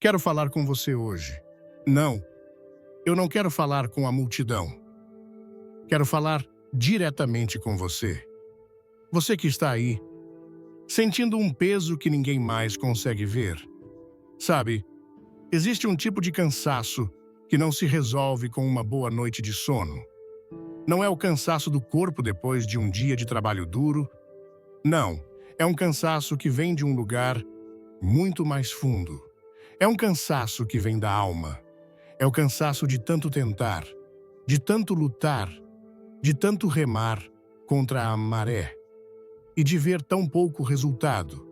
Quero falar com você hoje. Não, eu não quero falar com a multidão. Quero falar diretamente com você. Você que está aí, sentindo um peso que ninguém mais consegue ver. Sabe, existe um tipo de cansaço que não se resolve com uma boa noite de sono. Não é o cansaço do corpo depois de um dia de trabalho duro. Não, é um cansaço que vem de um lugar muito mais fundo. É um cansaço que vem da alma. É o cansaço de tanto tentar, de tanto lutar, de tanto remar contra a maré e de ver tão pouco resultado.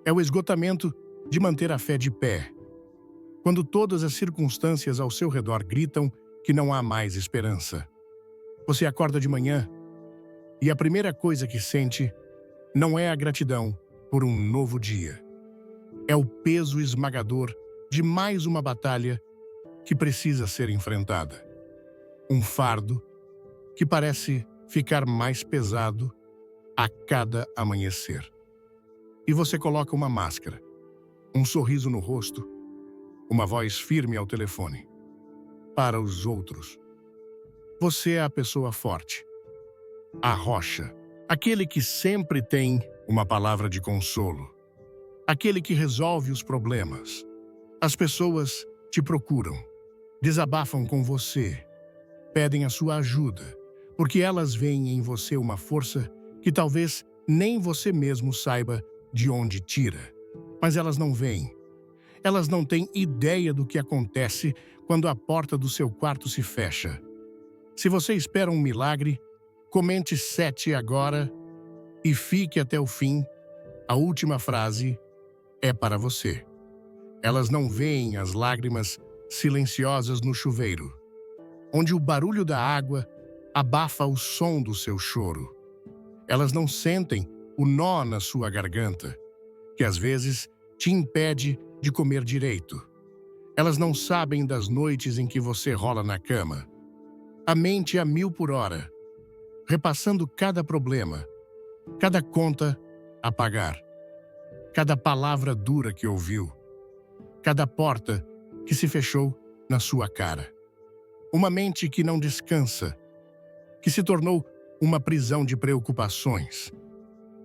É o esgotamento de manter a fé de pé, quando todas as circunstâncias ao seu redor gritam que não há mais esperança. Você acorda de manhã e a primeira coisa que sente não é a gratidão por um novo dia. É o peso esmagador de mais uma batalha que precisa ser enfrentada. Um fardo que parece ficar mais pesado a cada amanhecer. E você coloca uma máscara, um sorriso no rosto, uma voz firme ao telefone. Para os outros, você é a pessoa forte, a rocha, aquele que sempre tem uma palavra de consolo, aquele que resolve os problemas. As pessoas te procuram, desabafam com você, pedem a sua ajuda, porque elas veem em você uma força que talvez nem você mesmo saiba de onde tira. Mas elas não veem. Elas não têm ideia do que acontece quando a porta do seu quarto se fecha. Se você espera um milagre, comente 7 agora e fique até o fim. A última frase é para você. Elas não veem as lágrimas silenciosas no chuveiro, onde o barulho da água abafa o som do seu choro. Elas não sentem o nó na sua garganta, que às vezes te impede de comer direito. Elas não sabem das noites em que você rola na cama, a mente a 1000 por hora, repassando cada problema, cada conta a pagar, cada palavra dura que ouviu, cada porta que se fechou na sua cara. Uma mente que não descansa, que se tornou uma prisão de preocupações.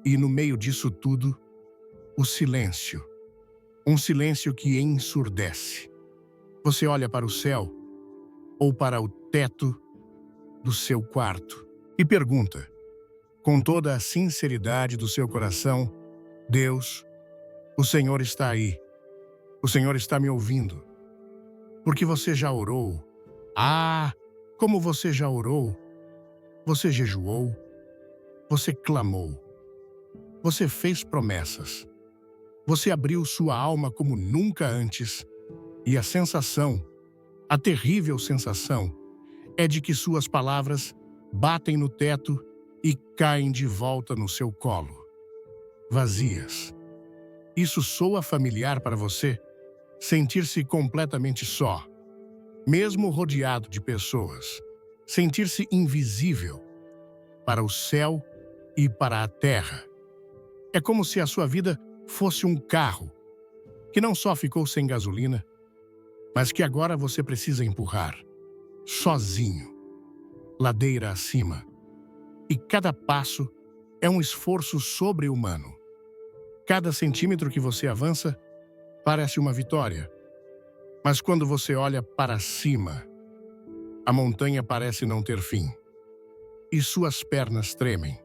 E no meio disso tudo, o silêncio. Um silêncio que ensurdece. Você olha para o céu ou para o teto do seu quarto e pergunta, com toda a sinceridade do seu coração: Deus, o Senhor está aí. O Senhor está me ouvindo. Porque você já orou. Ah, como você já orou. Você jejuou. Você clamou. Você fez promessas. Você abriu sua alma como nunca antes. E a sensação, a terrível sensação, é de que suas palavras batem no teto e caem de volta no seu colo. Vazias. Isso soa familiar para você? Sentir-se completamente só, mesmo rodeado de pessoas. Sentir-se invisível para o céu e para a terra. É como se a sua vida fosse um carro que não só ficou sem gasolina, mas que agora você precisa empurrar, sozinho, ladeira acima. E cada passo é um esforço sobre-humano. Cada centímetro que você avança parece uma vitória. Mas quando você olha para cima, a montanha parece não ter fim. E suas pernas tremem.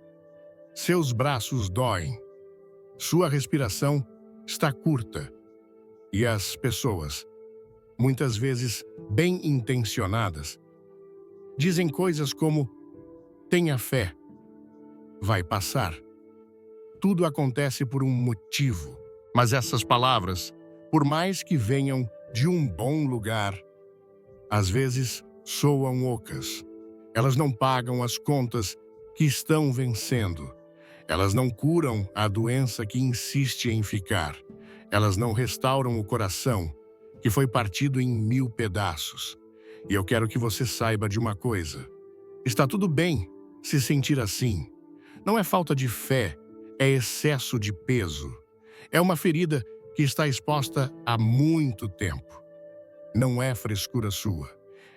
Seus braços doem. Sua respiração está curta. E as pessoas, muitas vezes bem intencionadas, dizem coisas como: tenha fé, vai passar. Tudo acontece por um motivo. Mas essas palavras, por mais que venham de um bom lugar, às vezes soam ocas. Elas não pagam as contas que estão vencendo. Elas não curam a doença que insiste em ficar. Elas não restauram o coração, que foi partido em 1000 pedaços. E eu quero que você saiba de uma coisa. Está tudo bem se sentir assim. Não é falta de fé, é excesso de peso. É uma ferida que está exposta há muito tempo. Não é frescura sua.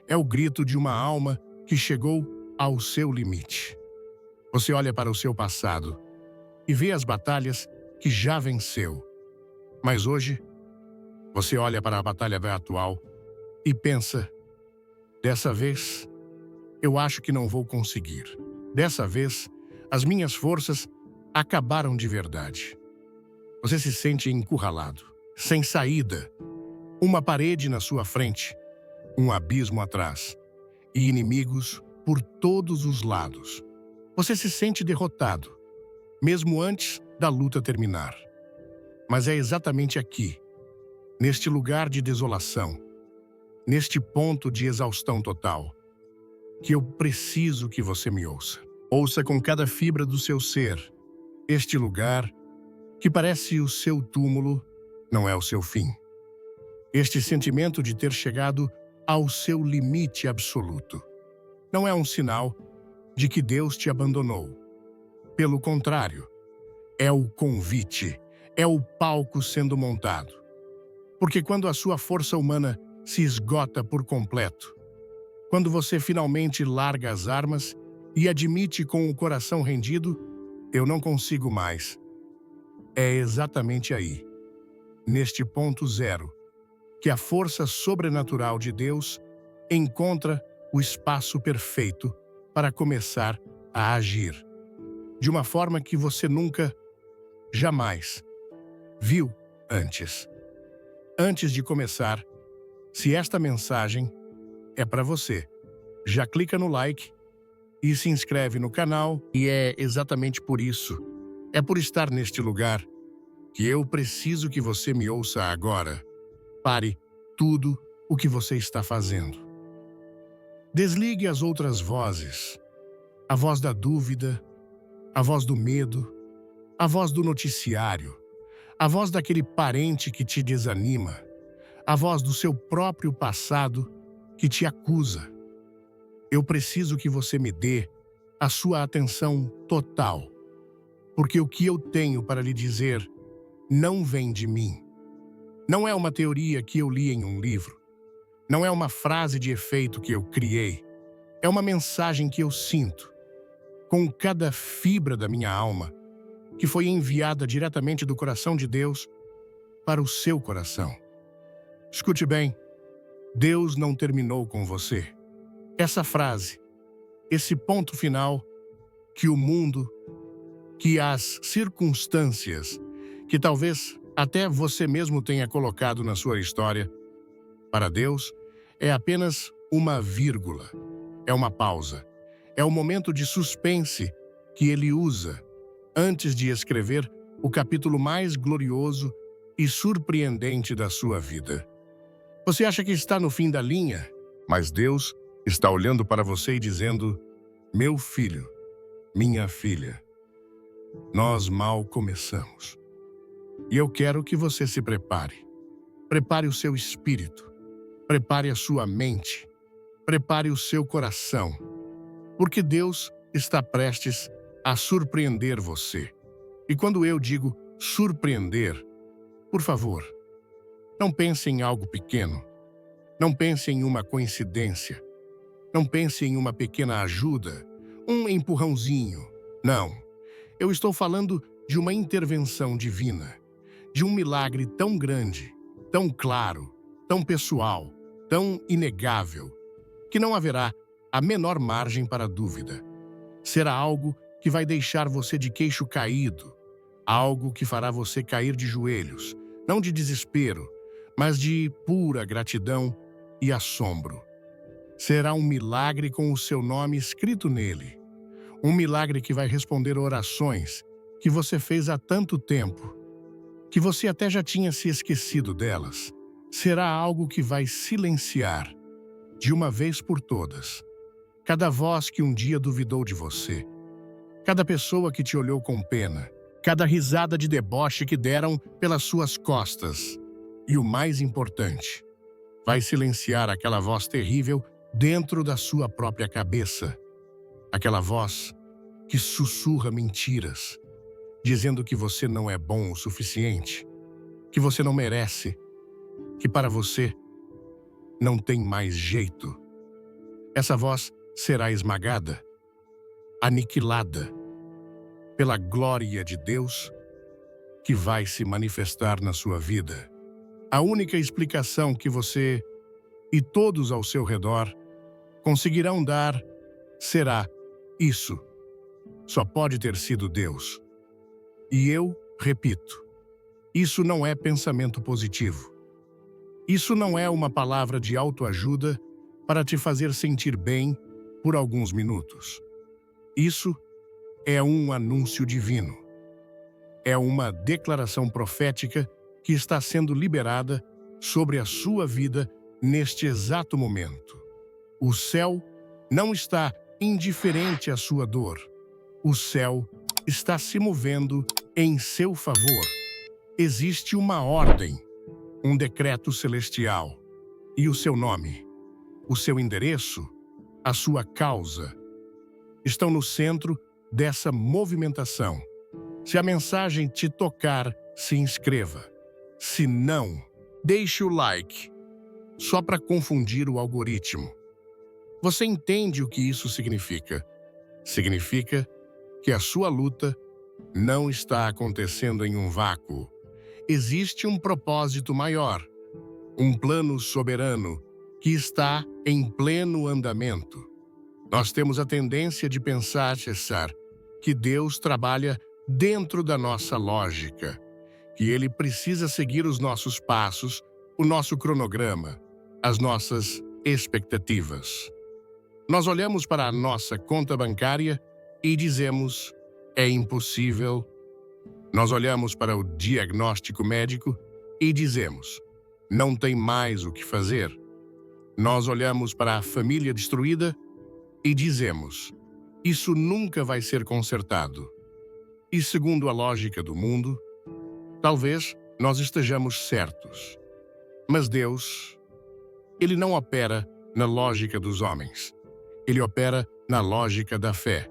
É o grito de uma alma que chegou ao seu limite. Você olha para o seu passado e vê as batalhas que já venceu. Mas hoje, você olha para a batalha atual e pensa: dessa vez, eu acho que não vou conseguir. Dessa vez, as minhas forças acabaram de verdade. Você se sente encurralado, sem saída. Uma parede na sua frente, um abismo atrás e inimigos por todos os lados. Você se sente derrotado, mesmo antes da luta terminar. Mas é exatamente aqui, neste lugar de desolação, neste ponto de exaustão total, que eu preciso que você me ouça. Ouça com cada fibra do seu ser. Este lugar, que parece o seu túmulo, não é o seu fim. Este sentimento de ter chegado ao seu limite absoluto não é um sinal de que Deus te abandonou. Pelo contrário, é o convite, é o palco sendo montado. Porque quando a sua força humana se esgota por completo, quando você finalmente larga as armas e admite com o coração rendido: eu não consigo mais. É exatamente aí, neste ponto zero, que a força sobrenatural de Deus encontra o espaço perfeito para começar a agir, de uma forma que você nunca, jamais, viu antes. Antes de começar, se esta mensagem é para você, já clica no like e se inscreve no canal, e é exatamente por isso, é por estar neste lugar, que eu preciso que você me ouça agora. Pare tudo o que você está fazendo. Desligue as outras vozes, a voz da dúvida, a voz do medo, a voz do noticiário, a voz daquele parente que te desanima, a voz do seu próprio passado que te acusa. Eu preciso que você me dê a sua atenção total, porque o que eu tenho para lhe dizer não vem de mim. Não é uma teoria que eu li em um livro. Não é uma frase de efeito que eu criei. É uma mensagem que eu sinto, com cada fibra da minha alma, que foi enviada diretamente do coração de Deus para o seu coração. Escute bem, Deus não terminou com você. Essa frase, esse ponto final, que o mundo, que as circunstâncias, que talvez até você mesmo tenha colocado na sua história, para Deus, é apenas uma vírgula, é uma pausa, é o momento de suspense que Ele usa antes de escrever o capítulo mais glorioso e surpreendente da sua vida. Você acha que está no fim da linha, mas Deus está olhando para você e dizendo: meu filho, minha filha, nós mal começamos. E eu quero que você se prepare. Prepare o seu espírito. Prepare a sua mente. Prepare o seu coração. Porque Deus está prestes a surpreender você. E quando eu digo surpreender, por favor, não pense em algo pequeno. Não pense em uma coincidência. Não pense em uma pequena ajuda, um empurrãozinho. Não. Eu estou falando de uma intervenção divina, de um milagre tão grande, tão claro, tão pessoal, tão inegável, que não haverá a menor margem para dúvida. Será algo que vai deixar você de queixo caído, algo que fará você cair de joelhos, não de desespero, mas de pura gratidão e assombro. Será um milagre com o seu nome escrito nele. Um milagre que vai responder orações que você fez há tanto tempo, que você até já tinha se esquecido delas. Será algo que vai silenciar, de uma vez por todas, cada voz que um dia duvidou de você, cada pessoa que te olhou com pena, cada risada de deboche que deram pelas suas costas. E o mais importante, vai silenciar aquela voz terrível dentro da sua própria cabeça. Aquela voz que sussurra mentiras, dizendo que você não é bom o suficiente, que você não merece, que para você não tem mais jeito. Essa voz será esmagada, aniquilada pela glória de Deus que vai se manifestar na sua vida. A única explicação que você e todos ao seu redor conseguirão dar será: isso só pode ter sido Deus. E eu repito, isso não é pensamento positivo. Isso não é uma palavra de autoajuda para te fazer sentir bem por alguns minutos. Isso é um anúncio divino. É uma declaração profética que está sendo liberada sobre a sua vida neste exato momento. O céu não está indiferente à sua dor. O céu está se movendo em seu favor. Existe uma ordem, um decreto celestial, e o seu nome, o seu endereço, a sua causa, estão no centro dessa movimentação. Se a mensagem te tocar, se inscreva. Se não, deixe o like, só para confundir o algoritmo. Você entende o que isso significa? Significa que a sua luta não está acontecendo em um vácuo. Existe um propósito maior, um plano soberano que está em pleno andamento. Nós temos a tendência de pensar, que Deus trabalha dentro da nossa lógica, que Ele precisa seguir os nossos passos, o nosso cronograma, as nossas expectativas. Nós olhamos para a nossa conta bancária e dizemos: é impossível. Nós olhamos para o diagnóstico médico e dizemos: não tem mais o que fazer. Nós olhamos para a família destruída e dizemos: isso nunca vai ser consertado. E segundo a lógica do mundo, talvez nós estejamos certos. Mas Deus, Ele não opera na lógica dos homens. Ele opera na lógica da fé.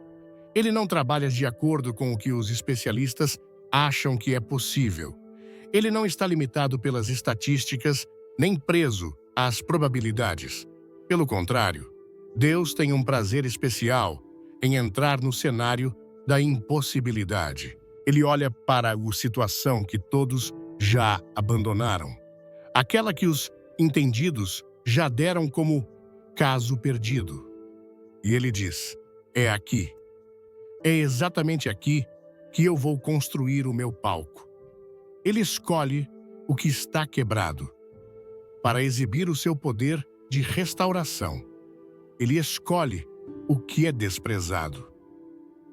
Ele não trabalha de acordo com o que os especialistas acham que é possível. Ele não está limitado pelas estatísticas, nem preso às probabilidades. Pelo contrário, Deus tem um prazer especial em entrar no cenário da impossibilidade. Ele olha para a situação que todos já abandonaram. Aquela que os entendidos já deram como caso perdido. E ele diz: é aqui. É exatamente aqui que eu vou construir o meu palco. Ele escolhe o que está quebrado para exibir o seu poder de restauração. Ele escolhe o que é desprezado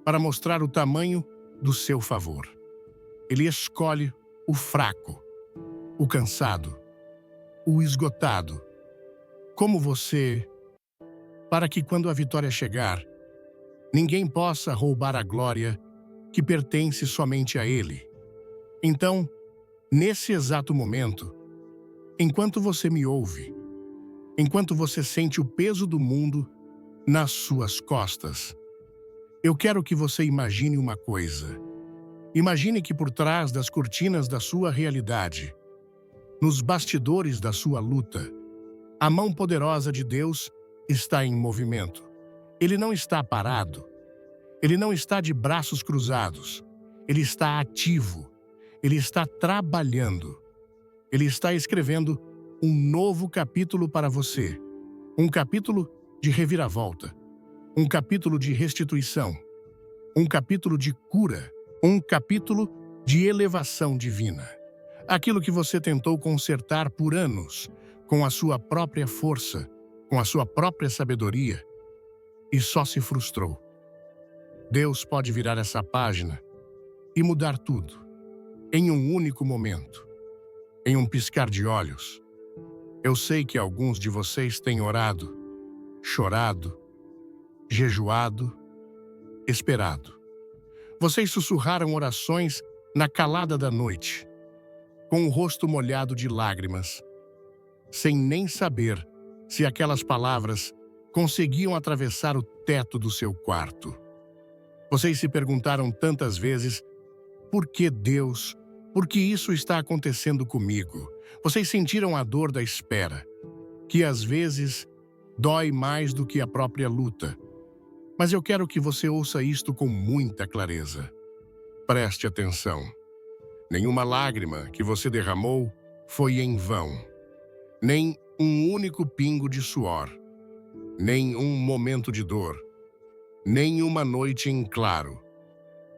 para mostrar o tamanho do seu favor. Ele escolhe o fraco, o cansado, o esgotado, como você, para que quando a vitória chegar, ninguém possa roubar a glória que pertence somente a Ele. Então, nesse exato momento, enquanto você me ouve, enquanto você sente o peso do mundo nas suas costas, eu quero que você imagine uma coisa. Imagine que por trás das cortinas da sua realidade, nos bastidores da sua luta, a mão poderosa de Deus está em movimento. Ele não está parado. Ele não está de braços cruzados. Ele está ativo. Ele está trabalhando. Ele está escrevendo um novo capítulo para você. Um capítulo de reviravolta. Um capítulo de restituição. Um capítulo de cura. Um capítulo de elevação divina. Aquilo que você tentou consertar por anos, com a sua própria força, com a sua própria sabedoria, e só se frustrou. Deus pode virar essa página e mudar tudo, em um único momento, em um piscar de olhos. Eu sei que alguns de vocês têm orado, chorado, jejuado, esperado. Vocês sussurraram orações na calada da noite, com o rosto molhado de lágrimas, sem nem saber se aquelas palavras conseguiam atravessar o teto do seu quarto. Vocês se perguntaram tantas vezes por que Deus Porque isso está acontecendo comigo. Vocês sentiram a dor da espera, que às vezes dói mais do que a própria luta. Mas eu quero que você ouça isto com muita clareza. Preste atenção. Nenhuma lágrima que você derramou foi em vão. Nem um único pingo de suor. Nem um momento de dor. Nem uma noite em claro.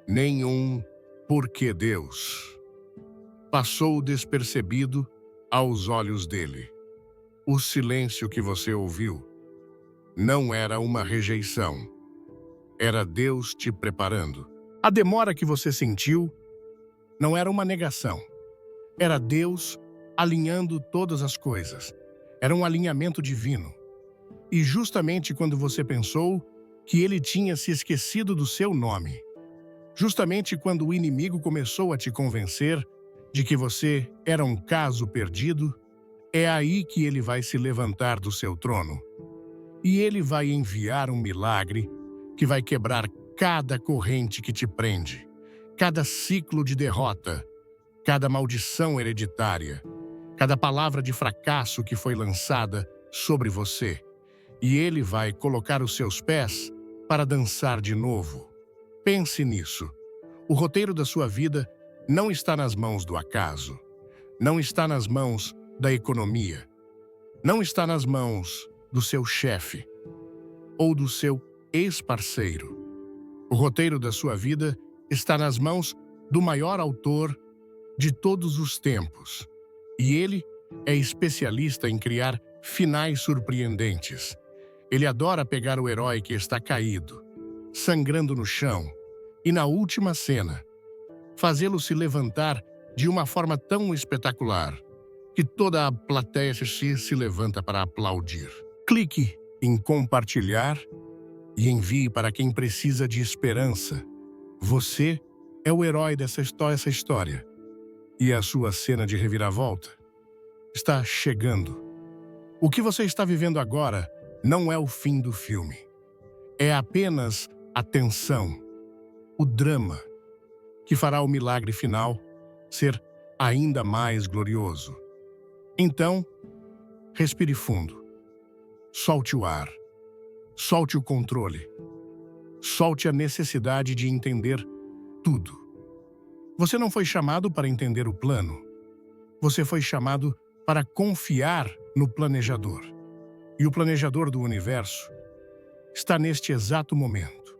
Nem um porquê Deus. Passou despercebido aos olhos dele. O silêncio que você ouviu não era uma rejeição. Era Deus te preparando. A demora que você sentiu não era uma negação. Era Deus alinhando todas as coisas. Era um alinhamento divino. E justamente quando você pensou que ele tinha se esquecido do seu nome, justamente quando o inimigo começou a te convencer de que você era um caso perdido, é aí que ele vai se levantar do seu trono. E ele vai enviar um milagre que vai quebrar cada corrente que te prende, cada ciclo de derrota, cada maldição hereditária, cada palavra de fracasso que foi lançada sobre você. E ele vai colocar os seus pés para dançar de novo. Pense nisso. O roteiro da sua vida não está nas mãos do acaso. Não está nas mãos da economia. Não está nas mãos do seu chefe ou do seu ex-parceiro. O roteiro da sua vida está nas mãos do maior autor de todos os tempos. E ele é especialista em criar finais surpreendentes. Ele adora pegar o herói que está caído, sangrando no chão, e na última cena, fazê-lo se levantar de uma forma tão espetacular que toda a plateia se levanta para aplaudir. Clique em compartilhar e envie para quem precisa de esperança. Você é o herói dessa história. E a sua cena de reviravolta está chegando. O que você está vivendo agora não é o fim do filme. É apenas a tensão, o drama, que fará o milagre final ser ainda mais glorioso. Então, respire fundo. Solte o ar. Solte o controle. Solte a necessidade de entender tudo. Você não foi chamado para entender o plano. Você foi chamado para confiar no planejador. E o planejador do universo está neste exato momento,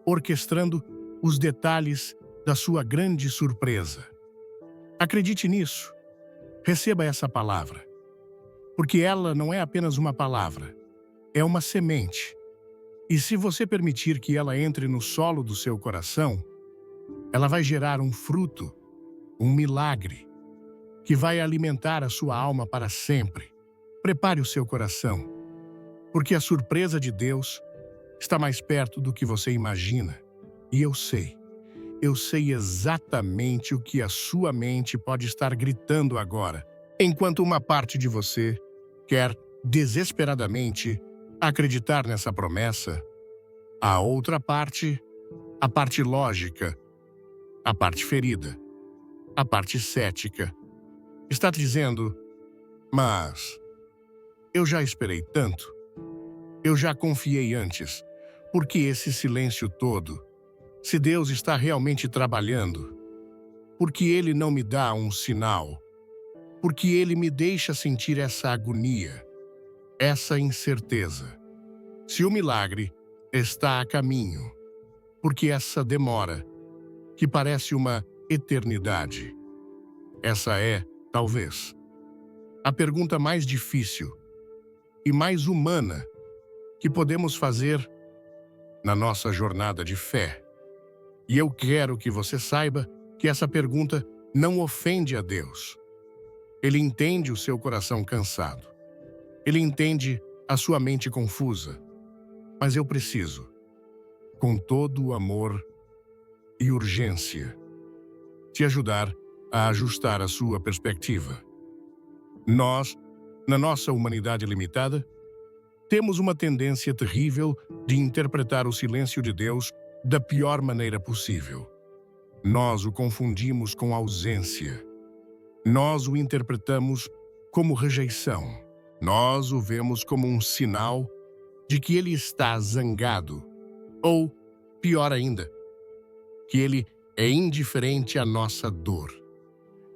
orquestrando os detalhes da sua grande surpresa. Acredite nisso. Receba essa palavra. Porque ela não é apenas uma palavra, é uma semente. E se você permitir que ela entre no solo do seu coração, ela vai gerar um fruto, um milagre, que vai alimentar a sua alma para sempre. Prepare o seu coração, porque a surpresa de Deus está mais perto do que você imagina. E eu sei exatamente o que a sua mente pode estar gritando agora, enquanto uma parte de você quer desesperadamente acreditar nessa promessa. A outra parte, a parte lógica, a parte ferida, a parte cética, está dizendo: mas eu já esperei tanto, eu já confiei antes, por que esse silêncio todo? Se Deus está realmente trabalhando, por que Ele não me dá um sinal? Por que Ele me deixa sentir essa agonia, essa incerteza? Se o milagre está a caminho, por que essa demora, que parece uma eternidade? Essa é, talvez, a pergunta mais difícil e mais humana que podemos fazer na nossa jornada de fé. E eu quero que você saiba que essa pergunta não ofende a Deus. Ele entende o seu coração cansado. Ele entende a sua mente confusa. Mas eu preciso, com todo o amor e urgência, te ajudar a ajustar a sua perspectiva. Nós, na nossa humanidade limitada, temos uma tendência terrível de interpretar o silêncio de Deus da pior maneira possível. Nós o confundimos com ausência. Nós o interpretamos como rejeição. Nós o vemos como um sinal de que ele está zangado. Ou, pior ainda, que ele é indiferente à nossa dor.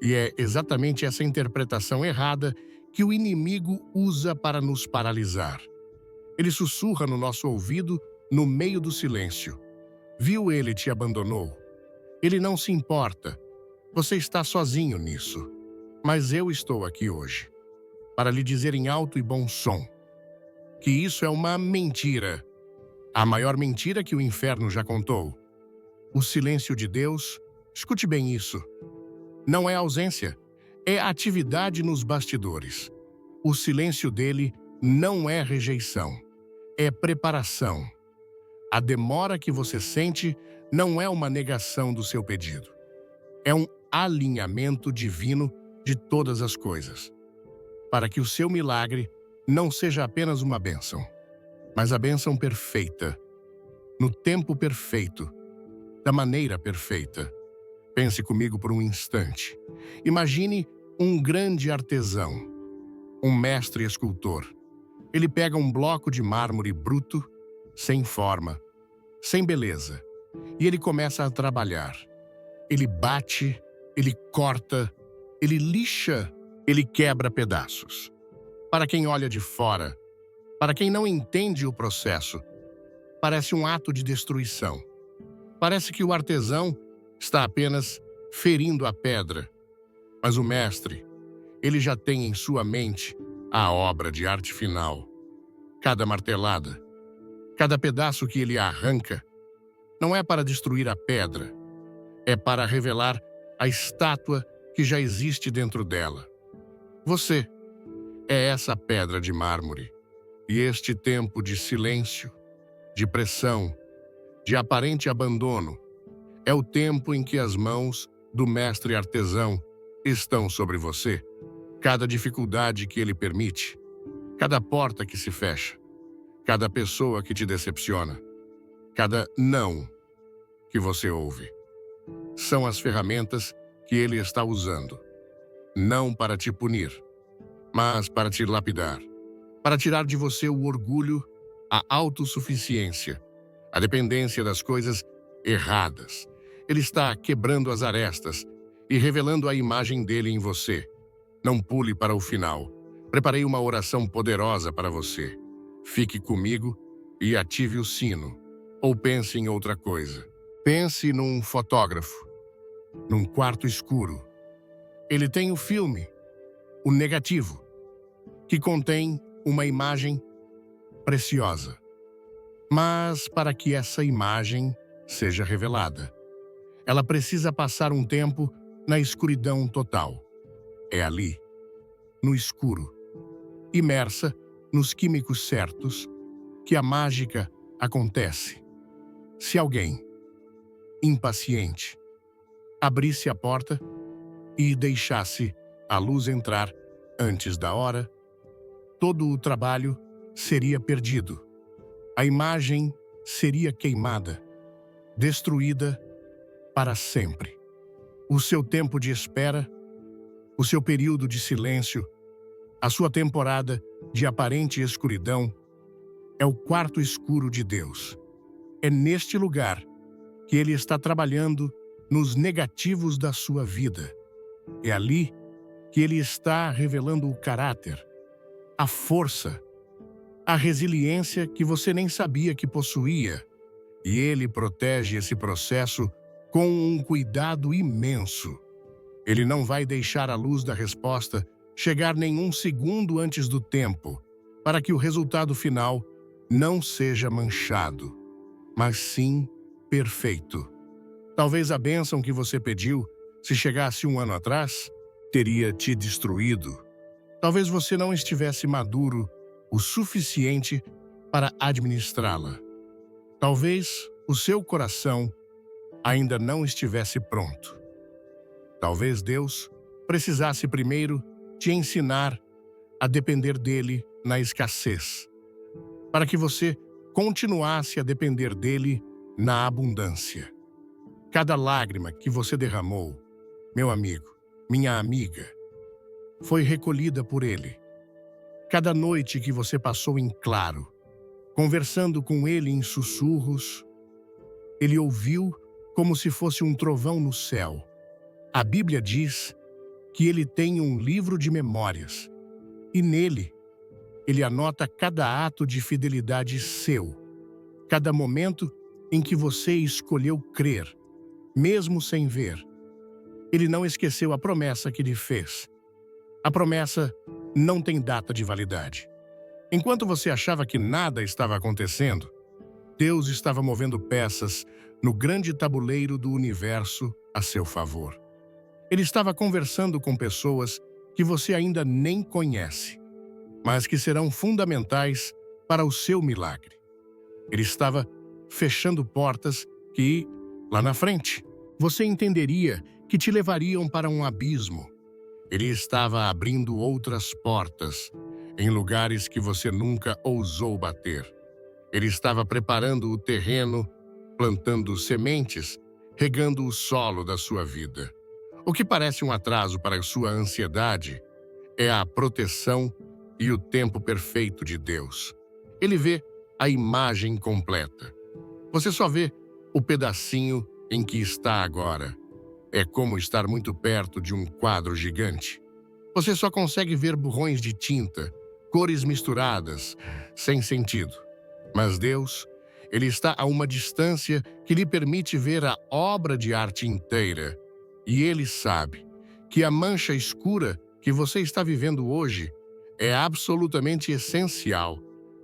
E é exatamente essa interpretação errada que o inimigo usa para nos paralisar. Ele sussurra no nosso ouvido no meio do silêncio. Viu, ele te abandonou. Ele não se importa. Você está sozinho nisso. Mas eu estou aqui hoje para lhe dizer em alto e bom som que isso é uma mentira. A maior mentira que o inferno já contou. O silêncio de Deus, escute bem isso, não é ausência, é atividade nos bastidores. O silêncio dele não é rejeição, é preparação. A demora que você sente não é uma negação do seu pedido. É um alinhamento divino de todas as coisas, para que o seu milagre não seja apenas uma bênção, mas a bênção perfeita, no tempo perfeito, da maneira perfeita. Pense comigo por um instante. Imagine um grande artesão, um mestre escultor. Ele pega um bloco de mármore bruto, sem forma, sem beleza, e ele começa a trabalhar. Ele bate, ele corta, ele lixa, ele quebra pedaços. Para quem olha de fora, para quem não entende o processo, parece um ato de destruição. Parece que o artesão está apenas ferindo a pedra. Mas o mestre, ele já tem em sua mente a obra de arte final. Cada martelada, cada pedaço que ele arranca, não é para destruir a pedra, é para revelar a estátua que já existe dentro dela. Você é essa pedra de mármore. E este tempo de silêncio, de pressão, de aparente abandono, é o tempo em que as mãos do mestre artesão estão sobre você. Cada dificuldade que ele permite, cada porta que se fecha, cada pessoa que te decepciona, cada não que você ouve, são as ferramentas que ele está usando. Não para te punir, mas para te lapidar, para tirar de você o orgulho, a autossuficiência, a dependência das coisas erradas. Ele está quebrando as arestas e revelando a imagem dele em você. Não pule para o final. Preparei uma oração poderosa para você. Fique comigo e ative o sino. Ou pense em outra coisa. Pense num fotógrafo, num quarto escuro. Ele tem o filme, o negativo, que contém uma imagem preciosa. Mas para que essa imagem seja revelada, ela precisa passar um tempo na escuridão total. É ali, no escuro, imersa nos químicos certos, que a mágica acontece. Se alguém, impaciente, abrisse a porta e deixasse a luz entrar antes da hora, todo o trabalho seria perdido. A imagem seria queimada, destruída para sempre. O seu tempo de espera, o seu período de silêncio, a sua temporada de aparente escuridão, é o quarto escuro de Deus. É neste lugar que Ele está trabalhando nos negativos da sua vida. É ali que Ele está revelando o caráter, a força, a resiliência que você nem sabia que possuía. E Ele protege esse processo com um cuidado imenso. Ele não vai deixar a luz da resposta chegar nenhum segundo antes do tempo, para que o resultado final não seja manchado, mas sim perfeito. Talvez a bênção que você pediu, se chegasse um ano atrás, teria te destruído. Talvez você não estivesse maduro o suficiente para administrá-la. Talvez o seu coração ainda não estivesse pronto. Talvez Deus precisasse primeiro te ensinar a depender dele na escassez, para que você continuasse a depender dele na abundância. Cada lágrima que você derramou, meu amigo, minha amiga, foi recolhida por Ele. Cada noite que você passou em claro, conversando com Ele em sussurros, Ele ouviu como se fosse um trovão no céu. A Bíblia diz que Ele tem um livro de memórias, e nele, Ele anota cada ato de fidelidade seu, cada momento em que você escolheu crer, mesmo sem ver. Ele não esqueceu a promessa que lhe fez. A promessa não tem data de validade. Enquanto você achava que nada estava acontecendo, Deus estava movendo peças no grande tabuleiro do universo a seu favor. Ele estava conversando com pessoas que você ainda nem conhece, mas que serão fundamentais para o seu milagre. Ele estava fechando portas que, lá na frente, você entenderia que te levariam para um abismo. Ele estava abrindo outras portas em lugares que você nunca ousou bater. Ele estava preparando o terreno, plantando sementes, regando o solo da sua vida. O que parece um atraso para a sua ansiedade é a proteção e o tempo perfeito de Deus. Ele vê a imagem completa. Você só vê o pedacinho em que está agora. É como estar muito perto de um quadro gigante. Você só consegue ver borrões de tinta, cores misturadas, sem sentido. Mas Deus, Ele está a uma distância que lhe permite ver a obra de arte inteira. E Ele sabe que a mancha escura que você está vivendo hoje é absolutamente essencial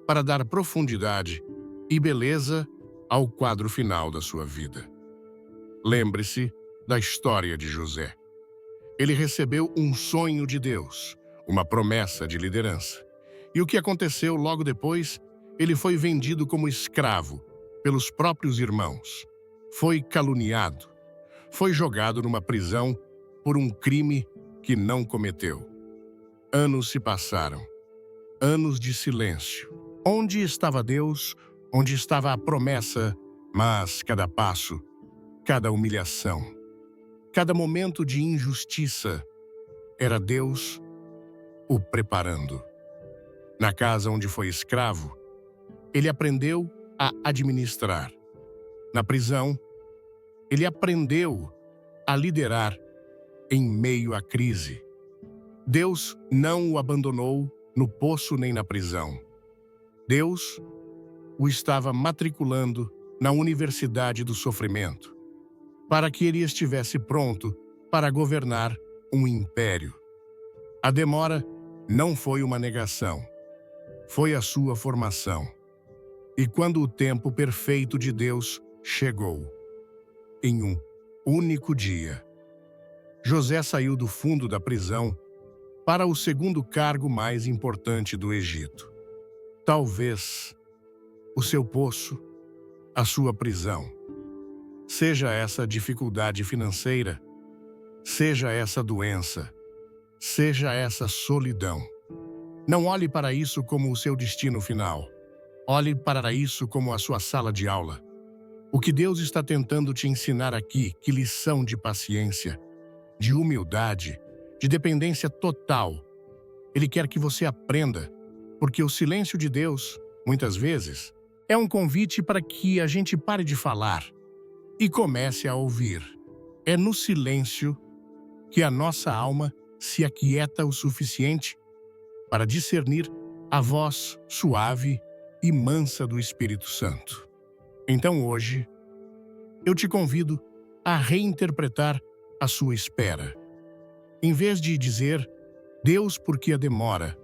para dar profundidade e beleza ao quadro final da sua vida. Lembre-se da história de José. Ele recebeu um sonho de Deus, uma promessa de liderança. E o que aconteceu logo depois? Ele foi vendido como escravo pelos próprios irmãos. Foi caluniado. Foi jogado numa prisão por um crime que não cometeu. Anos se passaram. Anos de silêncio. Onde estava Deus? Onde estava a promessa? Mas cada passo, cada humilhação, cada momento de injustiça, era Deus o preparando. Na casa onde foi escravo, ele aprendeu a administrar. Na prisão, ele aprendeu a liderar em meio à crise. Deus não o abandonou no poço nem na prisão. Deus o estava matriculando na Universidade do Sofrimento, para que ele estivesse pronto para governar um império. A demora não foi uma negação, foi a sua formação. E quando o tempo perfeito de Deus chegou, em um único dia, José saiu do fundo da prisão para o segundo cargo mais importante do Egito. Talvez o seu poço, a sua prisão, seja essa dificuldade financeira, seja essa doença, seja essa solidão. Não olhe para isso como o seu destino final. Olhe para isso como a sua sala de aula. O que Deus está tentando te ensinar aqui, que lição de paciência, de humildade, de dependência total. Ele quer que você aprenda, porque o silêncio de Deus, muitas vezes, é um convite para que a gente pare de falar e comece a ouvir. É no silêncio que a nossa alma se aquieta o suficiente para discernir a voz suave e mansa do Espírito Santo. Então hoje, eu te convido a reinterpretar a sua espera. Em vez de dizer, Deus, por que a demora?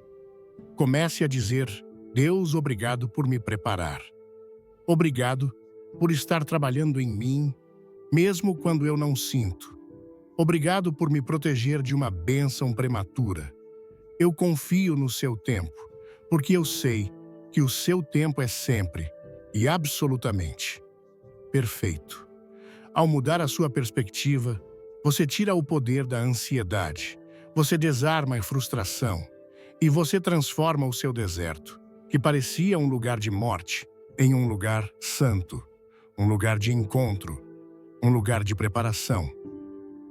Comece a dizer, Deus, obrigado por me preparar. Obrigado por estar trabalhando em mim, mesmo quando eu não sinto. Obrigado por me proteger de uma bênção prematura. Eu confio no seu tempo, porque eu sei que o seu tempo é sempre e absolutamente perfeito. Ao mudar a sua perspectiva, você tira o poder da ansiedade, você desarma a frustração e você transforma o seu deserto, que parecia um lugar de morte, em um lugar santo, um lugar de encontro. um lugar de preparação,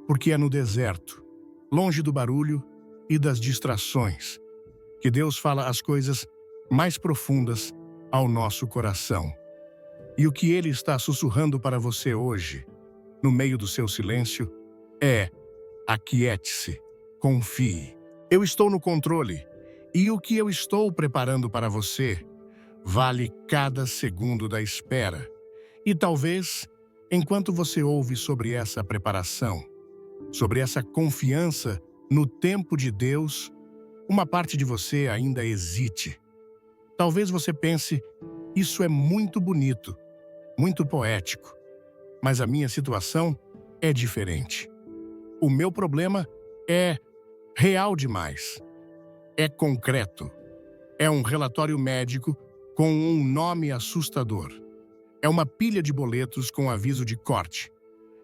porque é no deserto, longe do barulho e das distrações, que Deus fala as coisas mais profundas ao nosso coração. E o que Ele está sussurrando para você hoje, no meio do seu silêncio, é: aquiete-se, confie. Eu estou no controle, e o que eu estou preparando para você vale cada segundo da espera. E talvez, enquanto você ouve sobre essa preparação, sobre essa confiança no tempo de Deus, uma parte de você ainda hesite. Talvez você pense: isso é muito bonito, muito poético, mas a minha situação é diferente. O meu problema é real demais. É concreto. É um relatório médico com um nome assustador. É uma pilha de boletos com aviso de corte.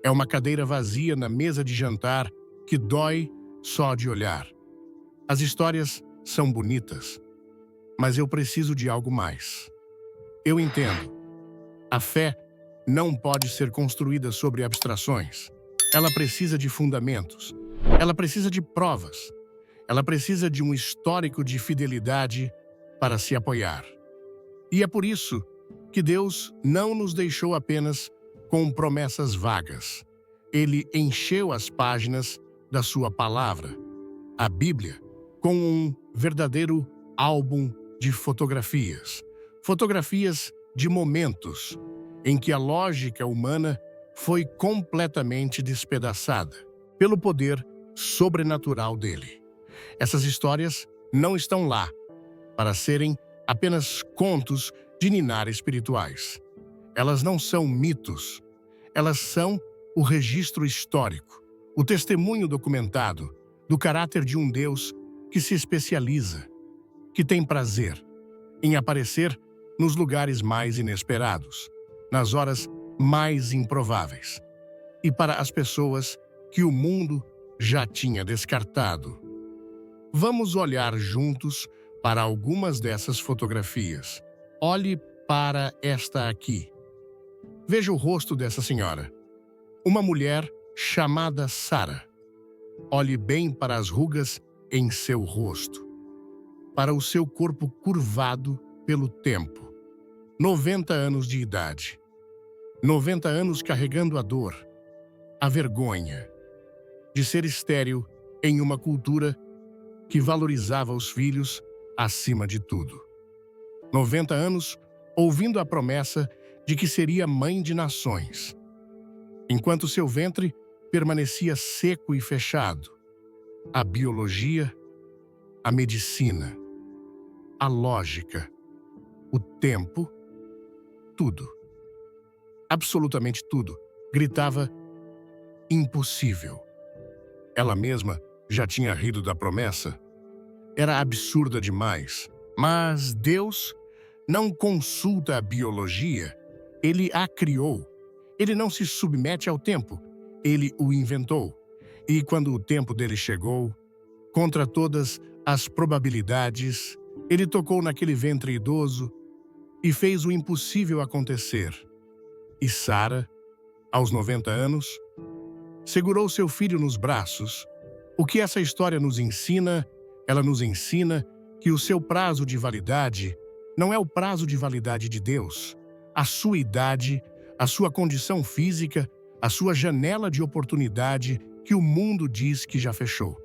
É uma cadeira vazia na mesa de jantar que dói só de olhar. As histórias são bonitas, mas eu preciso de algo mais. Eu entendo. A fé não pode ser construída sobre abstrações. Ela precisa de fundamentos. Ela precisa de provas. Ela precisa de um histórico de fidelidade para se apoiar. E é por isso que Deus não nos deixou apenas com promessas vagas. Ele encheu as páginas da sua palavra, a Bíblia, com um verdadeiro álbum de fotografias. Fotografias de momentos em que a lógica humana foi completamente despedaçada pelo poder sobrenatural dele. Essas histórias não estão lá para serem apenas contos de ninar espirituais. Elas não são mitos. Elas são o registro histórico, o testemunho documentado do caráter de um Deus que se especializa, que tem prazer em aparecer nos lugares mais inesperados, nas horas mais improváveis, e para as pessoas que o mundo já tinha descartado. Vamos olhar juntos para algumas dessas fotografias. Olhe para esta aqui. Veja o rosto dessa senhora. Uma mulher chamada Sara. Olhe bem para as rugas em seu rosto, para o seu corpo curvado pelo tempo. 90 anos de idade. 90 anos carregando a dor, a vergonha de ser estéril em uma cultura que valorizava os filhos acima de tudo. 90 anos ouvindo a promessa de que seria mãe de nações, enquanto seu ventre permanecia seco e fechado. A biologia, a medicina, a lógica, o tempo, tudo, absolutamente tudo, gritava impossível. Ela mesma já tinha rido da promessa. Era absurda demais. Mas Deus não consulta a biologia. Ele a criou. Ele não se submete ao tempo. Ele o inventou. E quando o tempo dele chegou, contra todas as probabilidades, ele tocou naquele ventre idoso e fez o impossível acontecer. E Sara, aos 90 anos, segurou seu filho nos braços. O que essa história nos ensina? Ela nos ensina que o seu prazo de validade não é o prazo de validade de Deus. A sua idade, a sua condição física, a sua janela de oportunidade que o mundo diz que já fechou,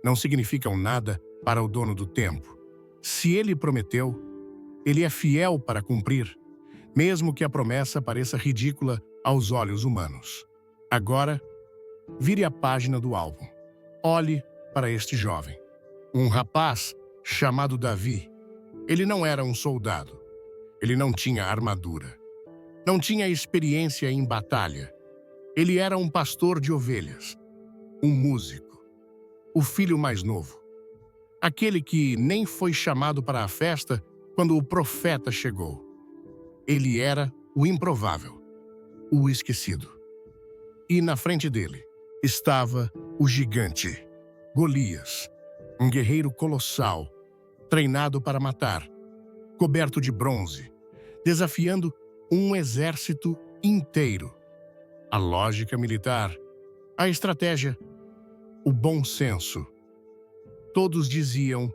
não significam nada para o dono do tempo. Se ele prometeu, ele é fiel para cumprir, mesmo que a promessa pareça ridícula aos olhos humanos. Agora, vire a página do álbum. Olhe para este jovem. Um rapaz chamado Davi. Ele não era um soldado. Ele não tinha armadura. Não tinha experiência em batalha. Ele era um pastor de ovelhas. Um músico. O filho mais novo. Aquele que nem foi chamado para a festa quando o profeta chegou. Ele era o improvável. O esquecido. E na frente dele estava o gigante, Golias, um guerreiro colossal, treinado para matar, coberto de bronze, desafiando um exército inteiro. a lógica militar, a estratégia, o bom senso. Todos diziam: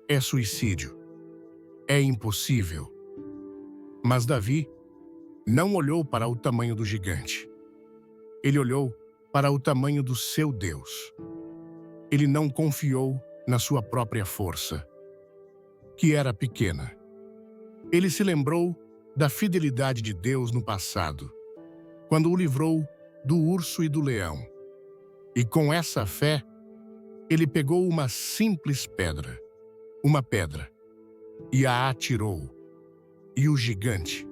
é suicídio, é impossível. Mas Davi não olhou para o tamanho do gigante. Ele olhou para o tamanho do seu Deus. Ele não confiou na sua própria força, que era pequena. Ele se lembrou da fidelidade de Deus no passado, quando o livrou do urso e do leão. E com essa fé, ele pegou uma simples pedra, e a atirou. E o gigante,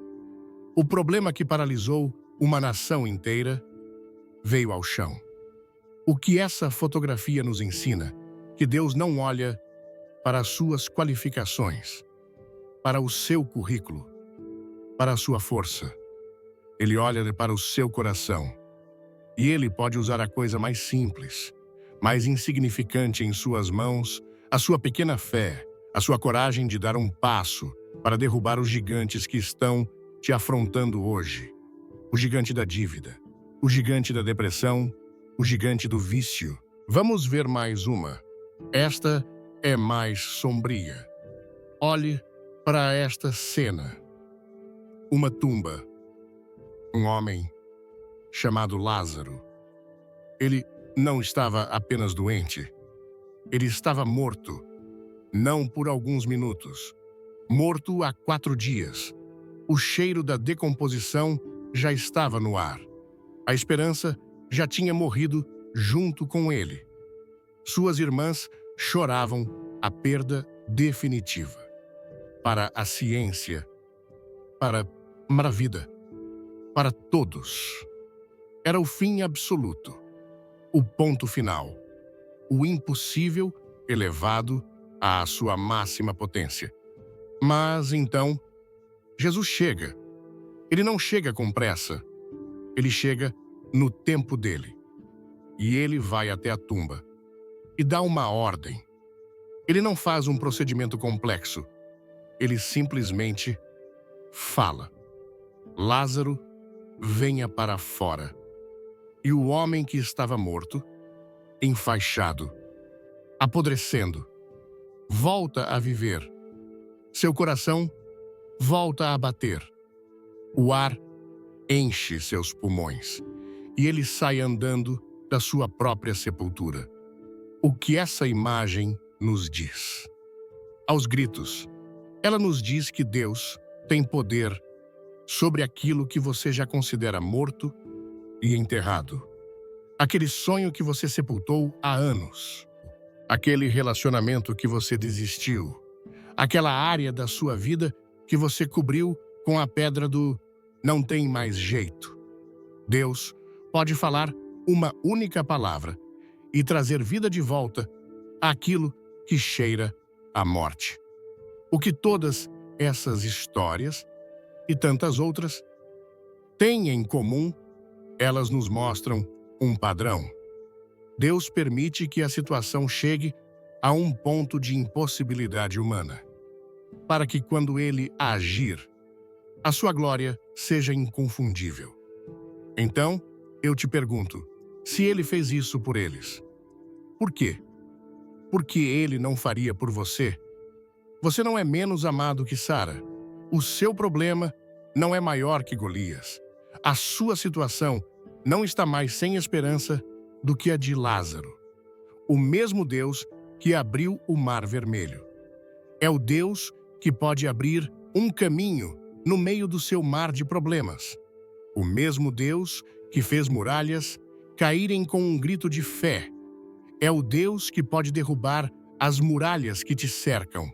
o problema que paralisou uma nação inteira, veio ao chão. O que essa fotografia nos ensina? Que Deus não olha para as suas qualificações, para o seu currículo, para a sua força. Ele olha para o seu coração. E ele pode usar a coisa mais simples, mais insignificante em suas mãos, a sua pequena fé, a sua coragem de dar um passo para derrubar os gigantes que estão te afrontando hoje. O gigante da dívida, o gigante da depressão, o gigante do vício. Vamos ver mais uma. Esta é mais sombria. Olhe para esta cena. Uma tumba. Um homem chamado Lázaro. Ele não estava apenas doente. Ele estava morto. Não por alguns minutos. Morto há 4 dias. O cheiro da decomposição já estava no ar. A esperança já tinha morrido junto com ele. Suas irmãs choravam a perda definitiva. Para a ciência, para a vida, para todos. Era o fim absoluto, o ponto final, o impossível elevado à sua máxima potência. Mas então, Jesus chega. Ele não chega com pressa. Ele chega no tempo dele. E ele vai até a tumba e dá uma ordem. Ele não faz um procedimento complexo. Ele simplesmente fala: Lázaro, venha para fora. E o homem que estava morto, enfaixado, apodrecendo, volta a viver. Seu coração volta a bater. O ar enche seus pulmões e ele sai andando da sua própria sepultura. O que essa imagem nos diz? Aos gritos, ela nos diz que Deus tem poder sobre aquilo que você já considera morto e enterrado. Aquele sonho que você sepultou há anos. Aquele relacionamento que você desistiu. Aquela área da sua vida que você cobriu com a pedra do não tem mais jeito. Deus pode falar uma única palavra e trazer vida de volta àquilo que cheira à morte. O que todas essas histórias e tantas outras têm em comum, elas nos mostram um padrão. Deus permite que a situação chegue a um ponto de impossibilidade humana, para que quando Ele agir, a sua glória seja inconfundível. Então, eu te pergunto, se Ele fez isso por eles, por quê? Porque Ele não faria por você? Você não é menos amado que Sara. O seu problema não é maior que Golias. A sua situação não está mais sem esperança do que a de Lázaro. O mesmo Deus que abriu o Mar Vermelho é o Deus que pode abrir um caminho no meio do seu mar de problemas. O mesmo Deus que fez muralhas caírem com um grito de fé é o Deus que pode derrubar as muralhas que te cercam.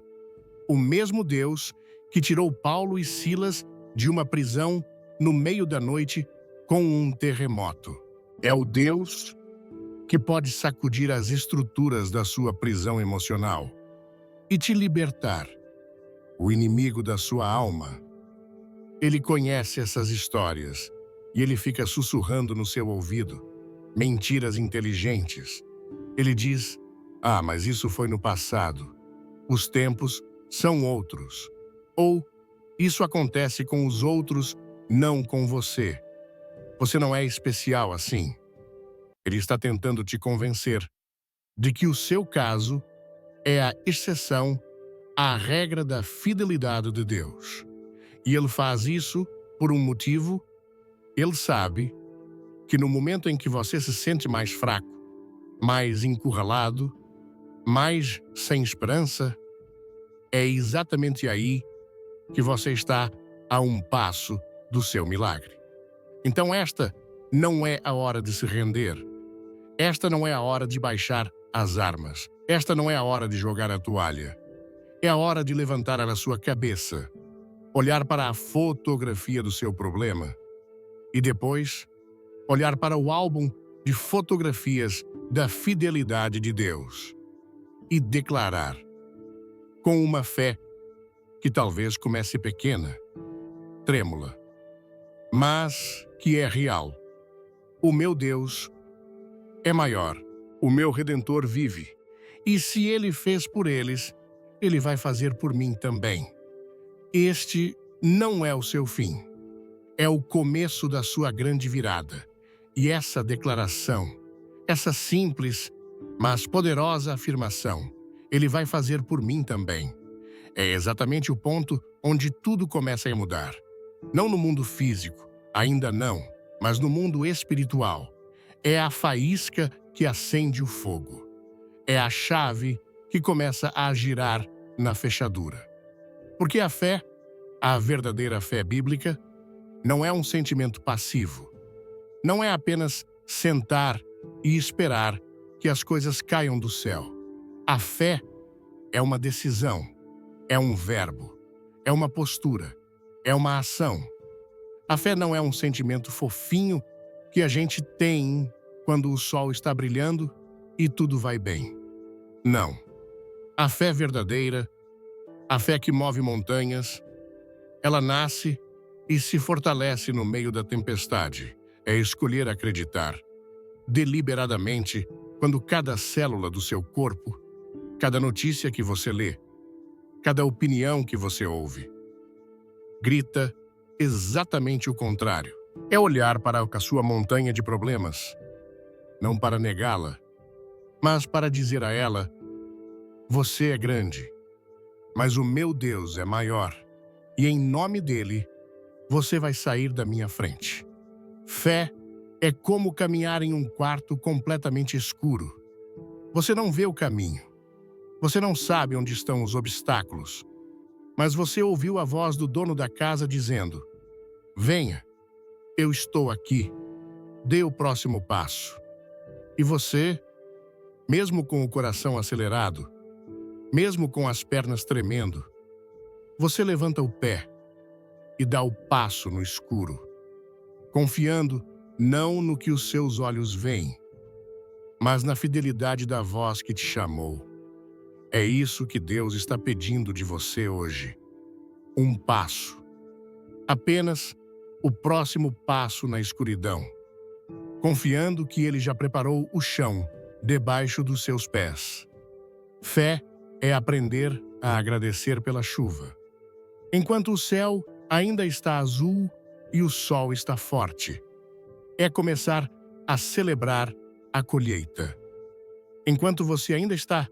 O mesmo Deus que tirou Paulo e Silas de uma prisão no meio da noite com um terremoto. É o Deus que pode sacudir as estruturas da sua prisão emocional e te libertar, o inimigo da sua alma. Ele conhece essas histórias e ele fica sussurrando no seu ouvido mentiras inteligentes. Ele diz: mas isso foi no passado. Os tempos são outros. Ou, isso acontece com os outros, não com você. Você não é especial assim. Ele está tentando te convencer de que o seu caso é a exceção à regra da fidelidade de Deus. E ele faz isso por um motivo. Ele sabe que no momento em que você se sente mais fraco, mais encurralado, mais sem esperança, é exatamente aí que você está a um passo do seu milagre. Então esta não é a hora de se render. Esta não é a hora de baixar as armas. Esta não é a hora de jogar a toalha. É a hora de levantar a sua cabeça, olhar para a fotografia do seu problema e depois olhar para o álbum de fotografias da fidelidade de Deus e declarar, com uma fé que talvez comece pequena, trêmula, mas que é real. O meu Deus é maior, o meu Redentor vive, e se Ele fez por eles, Ele vai fazer por mim também. Este não é o seu fim, é o começo da sua grande virada. E essa declaração, essa simples, mas poderosa afirmação, Ele vai fazer por mim também. É exatamente o ponto onde tudo começa a mudar. Não no mundo físico, ainda não, mas no mundo espiritual. É a faísca que acende o fogo. É a chave que começa a girar na fechadura. Porque a fé, a verdadeira fé bíblica, não é um sentimento passivo. Não é apenas sentar e esperar que as coisas caiam do céu. A fé é uma decisão, é um verbo, é uma postura, é uma ação. A fé não é um sentimento fofinho que a gente tem quando o sol está brilhando e tudo vai bem. Não. A fé verdadeira, a fé que move montanhas, ela nasce e se fortalece no meio da tempestade. É escolher acreditar, deliberadamente, quando cada célula do seu corpo, cada notícia que você lê, cada opinião que você ouve, grita exatamente o contrário. É olhar para a sua montanha de problemas, não para negá-la, mas para dizer a ela: você é grande, mas o meu Deus é maior, e em nome dele, você vai sair da minha frente. Fé é como caminhar em um quarto completamente escuro. Você não vê o caminho. Você não sabe onde estão os obstáculos. Mas você ouviu a voz do dono da casa dizendo: venha, eu estou aqui. Dê o próximo passo. E você, mesmo com o coração acelerado, mesmo com as pernas tremendo, você levanta o pé e dá o passo no escuro, confiando não no que os seus olhos veem, mas na fidelidade da voz que te chamou. É isso que Deus está pedindo de você hoje. Um passo. Apenas o próximo passo na escuridão, confiando que Ele já preparou o chão debaixo dos seus pés. Fé é aprender a agradecer pela chuva, enquanto o céu ainda está azul e o sol está forte. É começar a celebrar a colheita. Enquanto você ainda está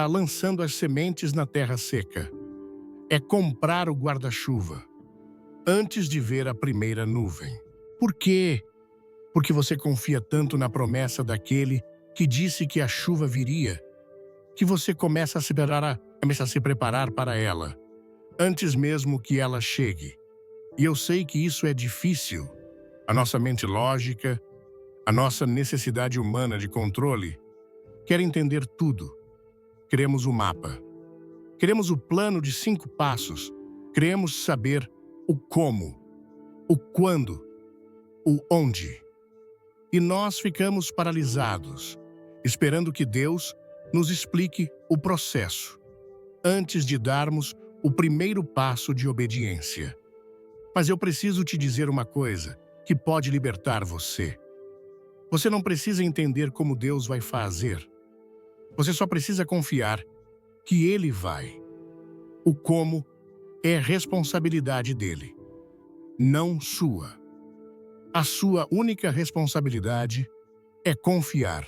lançando as sementes na terra seca. É comprar o guarda-chuva antes de ver a primeira nuvem. Por quê? Porque você confia tanto na promessa daquele que disse que a chuva viria, que você começa a se preparar para ela, antes mesmo que ela chegue. E eu sei que isso é difícil. A nossa mente lógica, a nossa necessidade humana de controle, quer entender tudo. Queremos o mapa. Queremos o plano de 5 passos. Queremos saber o como, o quando, o onde. E nós ficamos paralisados, esperando que Deus nos explique o processo, antes de darmos o primeiro passo de obediência. Mas eu preciso te dizer uma coisa que pode libertar você. Você não precisa entender como Deus vai fazer. Você só precisa confiar que Ele vai. O como é responsabilidade dele, não sua. A sua única responsabilidade é confiar,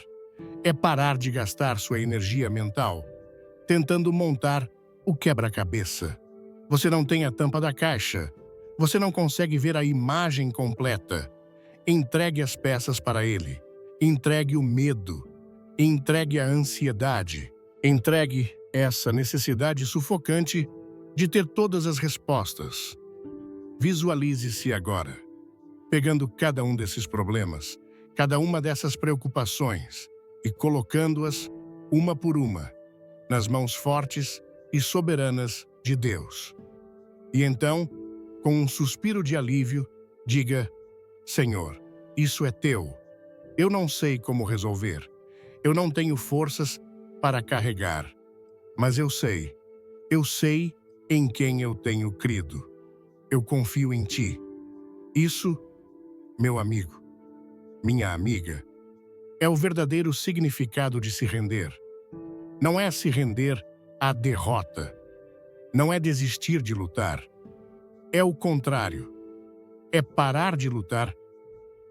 é parar de gastar sua energia mental tentando montar o quebra-cabeça. Você não tem a tampa da caixa, você não consegue ver a imagem completa. Entregue as peças para ele, entregue o medo, entregue a ansiedade, entregue essa necessidade sufocante de ter todas as respostas. Visualize-se agora, pegando cada um desses problemas, cada uma dessas preocupações e colocando-as, uma por uma, nas mãos fortes e soberanas de Deus. E então, com um suspiro de alívio, diga: Senhor, isso é teu. Eu não sei como resolver. Eu não tenho forças para carregar. Mas eu sei em quem eu tenho crido. Eu confio em ti. Isso, meu amigo, minha amiga, é o verdadeiro significado de se render. Não é se render à derrota. Não é desistir de lutar. É o contrário. É parar de lutar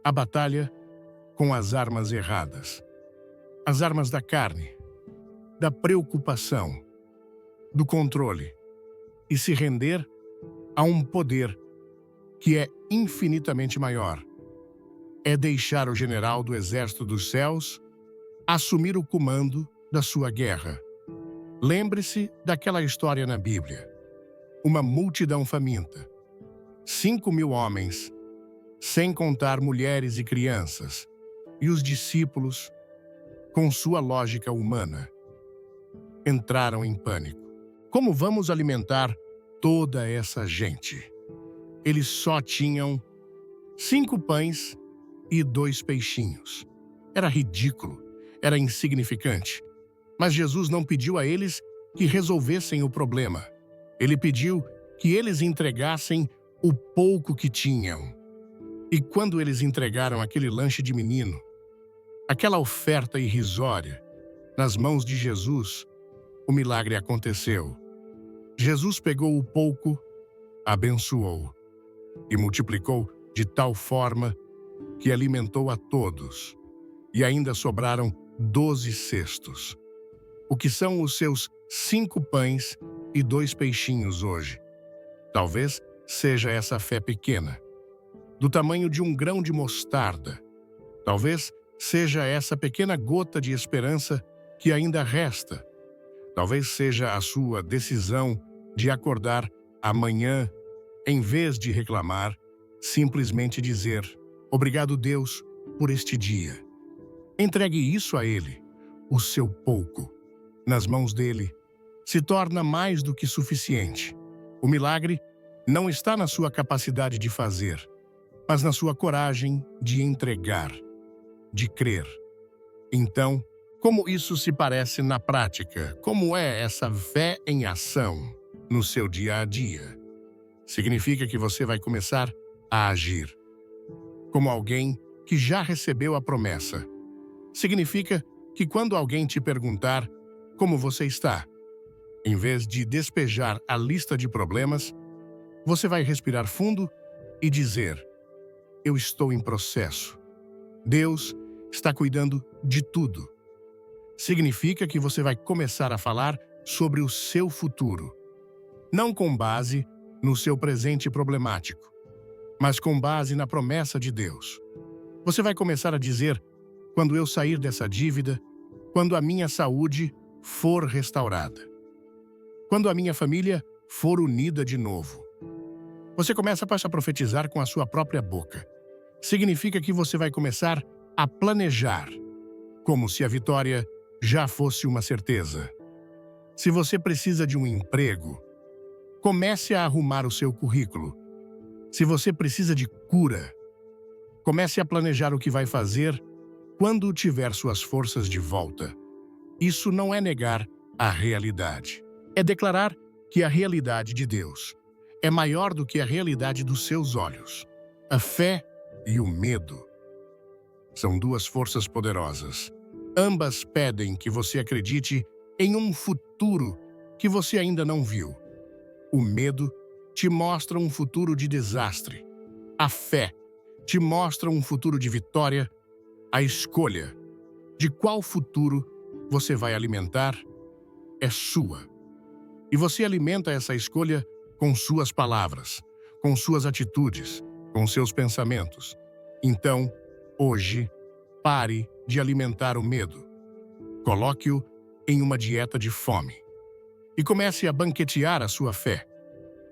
a batalha com as armas erradas. As armas da carne, da preocupação, do controle. E se render a um poder que é infinitamente maior. É deixar o general do exército dos céus assumir o comando da sua guerra. Lembre-se daquela história na Bíblia. Uma multidão faminta. 5.000 homens, sem contar mulheres e crianças, e os discípulos, com sua lógica humana, entraram em pânico. Como vamos alimentar toda essa gente? Eles só tinham 5 pães e 2 peixinhos. Era ridículo, era insignificante. Mas Jesus não pediu a eles que resolvessem o problema. Ele pediu que eles entregassem o pouco que tinham. E quando eles entregaram aquele lanche de menino, aquela oferta irrisória, nas mãos de Jesus, o milagre aconteceu. Jesus pegou o pouco, abençoou e multiplicou de tal forma que alimentou a todos. E ainda sobraram 12 cestos. O que são os seus 5 pães e 2 peixinhos hoje? Talvez seja essa fé pequena, do tamanho de um grão de mostarda. Talvez seja essa pequena gota de esperança que ainda resta. Talvez seja a sua decisão de acordar amanhã, em vez de reclamar, simplesmente dizer: obrigado, Deus, por este dia. Entregue isso a Ele, o seu pouco. Nas mãos dele, se torna mais do que suficiente. O milagre não está na sua capacidade de fazer, mas na sua coragem de entregar, de crer. Então, como isso se parece na prática? Como é essa fé em ação no seu dia a dia? Significa que você vai começar a agir como alguém que já recebeu a promessa. Significa que quando alguém te perguntar como você está, em vez de despejar a lista de problemas, você vai respirar fundo e dizer: eu estou em processo. Deus está cuidando de tudo. Significa que você vai começar a falar sobre o seu futuro, não com base no seu presente problemático, mas com base na promessa de Deus. Você vai começar a dizer: quando eu sair dessa dívida, quando a minha saúde for restaurada, quando a minha família for unida de novo. Você começa a profetizar com a sua própria boca. Significa que você vai começar a planejar, como se a vitória já fosse uma certeza. Se você precisa de um emprego, comece a arrumar o seu currículo. Se você precisa de cura, comece a planejar o que vai fazer quando tiver suas forças de volta. Isso não é negar a realidade. É declarar que a realidade de Deus é maior do que a realidade dos seus olhos. A fé e o medo são 2 forças poderosas. Ambas pedem que você acredite em um futuro que você ainda não viu. O medo te mostra um futuro de desastre. A fé te mostra um futuro de vitória. A escolha de qual futuro você vai alimentar é sua. E você alimenta essa escolha com suas palavras, com suas atitudes, com seus pensamentos. Então, hoje, pare de alimentar o medo. Coloque-o em uma dieta de fome. E comece a banquetear a sua fé.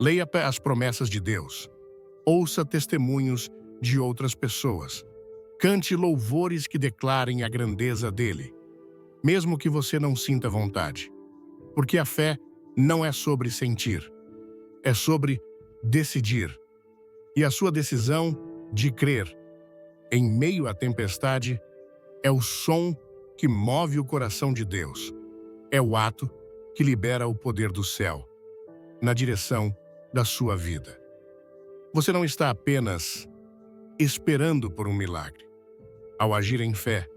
Leia as promessas de Deus. Ouça testemunhos de outras pessoas. Cante louvores que declarem a grandeza dele, mesmo que você não sinta vontade. Porque a fé não é sobre sentir, é sobre decidir. E a sua decisão de crer, em meio à tempestade, é o som que move o coração de Deus. É o ato que libera o poder do céu na direção da sua vida. Você não está apenas esperando por um milagre. Ao agir em fé,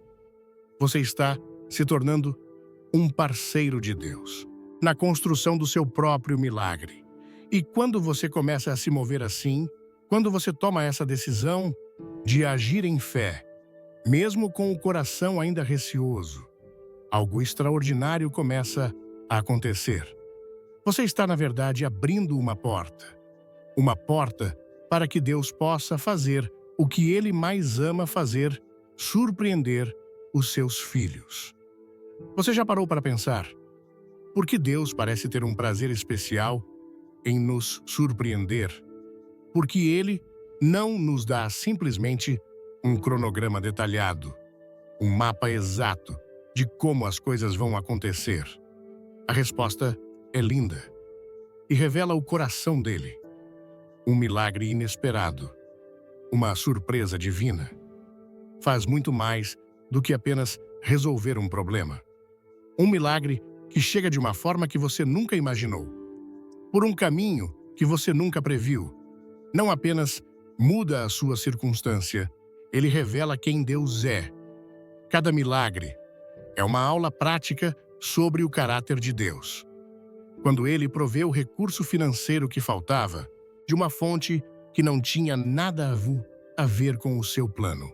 você está se tornando um parceiro de Deus na construção do seu próprio milagre. E quando você começa a se mover assim, quando você toma essa decisão de agir em fé, mesmo com o coração ainda receoso, algo extraordinário começa a acontecer. Você está, na verdade, abrindo uma porta para que Deus possa fazer o que Ele mais ama fazer, surpreender os seus filhos. Você já parou para pensar? Por que Deus parece ter um prazer especial em nos surpreender? Porque Ele não nos dá simplesmente um cronograma detalhado, um mapa exato de como as coisas vão acontecer. A resposta é linda e revela o coração dele. Um milagre inesperado, uma surpresa divina. Faz muito mais do que apenas resolver um problema. Um milagre que chega de uma forma que você nunca imaginou, por um caminho que você nunca previu. Não apenas muda a sua circunstância, ele revela quem Deus é. Cada milagre é uma aula prática sobre o caráter de Deus. Quando ele provê o recurso financeiro que faltava, de uma fonte que não tinha nada a ver com o seu plano.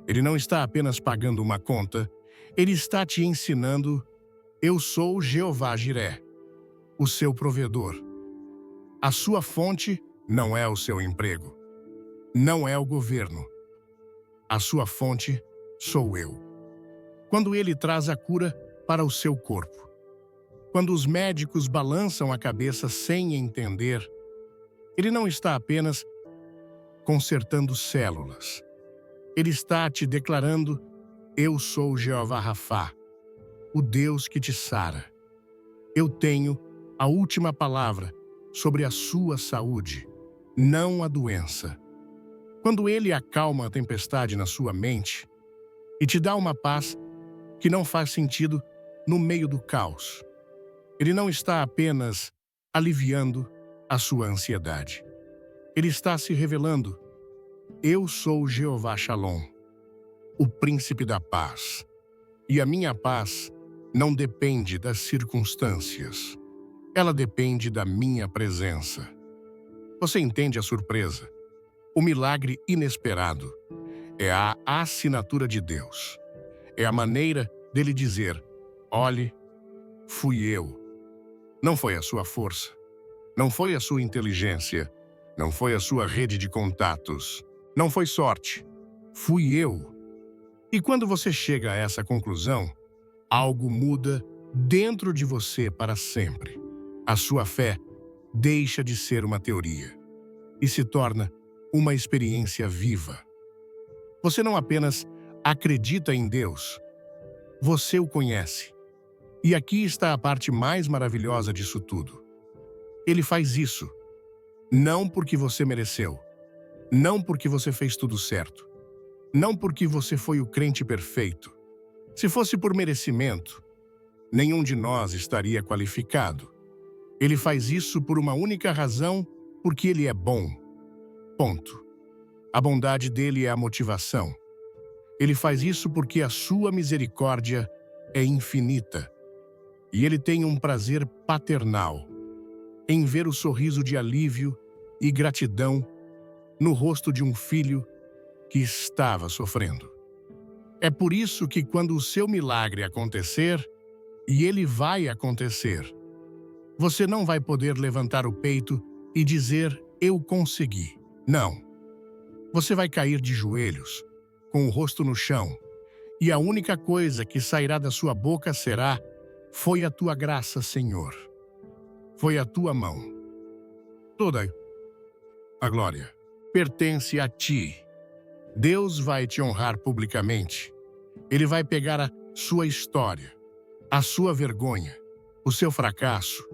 Ele não está apenas pagando uma conta, ele está te ensinando: eu sou Jeová Jiré, o seu provedor. A sua fonte não é o seu emprego, não é o governo. A sua fonte sou eu. Quando ele traz a cura para o seu corpo, quando os médicos balançam a cabeça sem entender, ele não está apenas consertando células. Ele está te declarando: eu sou Jeová Rafá, o Deus que te sara. Eu tenho a última palavra sobre a sua saúde, não a doença. Quando ele acalma a tempestade na sua mente e te dá uma paz que não faz sentido no meio do caos, ele não está apenas aliviando a sua ansiedade. Ele está se revelando: eu sou Jeová Shalom, o príncipe da paz. E a minha paz não depende das circunstâncias. Ela depende da minha presença. Você entende a surpresa? O milagre inesperado é a assinatura de Deus. É a maneira dele dizer: olhe, fui eu. Não foi a sua força, não foi a sua inteligência, não foi a sua rede de contatos, não foi sorte, fui eu. E quando você chega a essa conclusão, algo muda dentro de você para sempre. A sua fé deixa de ser uma teoria e se torna uma experiência viva. Você não apenas acredita em Deus, você o conhece. E aqui está a parte mais maravilhosa disso tudo. Ele faz isso não porque você mereceu, não porque você fez tudo certo, não porque você foi o crente perfeito. Se fosse por merecimento, nenhum de nós estaria qualificado. Ele faz isso por uma única razão: porque ele é bom. Ponto. A bondade dele é a motivação. Ele faz isso porque a sua misericórdia é infinita. E ele tem um prazer paternal em ver o sorriso de alívio e gratidão no rosto de um filho que estava sofrendo. É por isso que quando o seu milagre acontecer, e ele vai acontecer, você não vai poder levantar o peito e dizer, eu consegui. Não. Você vai cair de joelhos, com o rosto no chão, e a única coisa que sairá da sua boca será, foi a tua graça, Senhor. Foi a tua mão. Toda a glória pertence a ti. Deus vai te honrar publicamente. Ele vai pegar a sua história, a sua vergonha, o seu fracasso,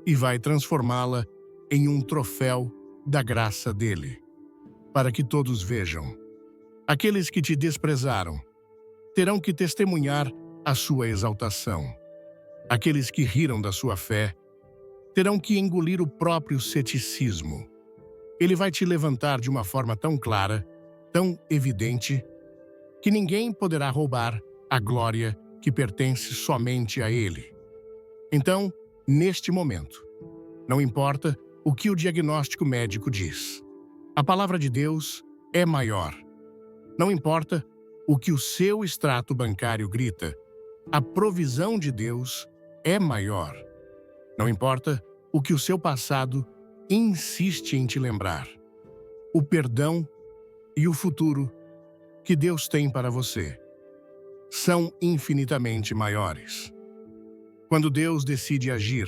e vai transformá-la em um troféu da graça dele, para que todos vejam. Aqueles que te desprezaram terão que testemunhar a sua exaltação. Aqueles que riram da sua fé terão que engolir o próprio ceticismo. Ele vai te levantar de uma forma tão clara, tão evidente, que ninguém poderá roubar a glória que pertence somente a ele. Então, neste momento, não importa o que o diagnóstico médico diz. A palavra de Deus é maior. Não importa o que o seu extrato bancário grita, a provisão de Deus é maior. Não importa o que o seu passado insiste em te lembrar. O perdão e o futuro que Deus tem para você são infinitamente maiores. Quando Deus decide agir,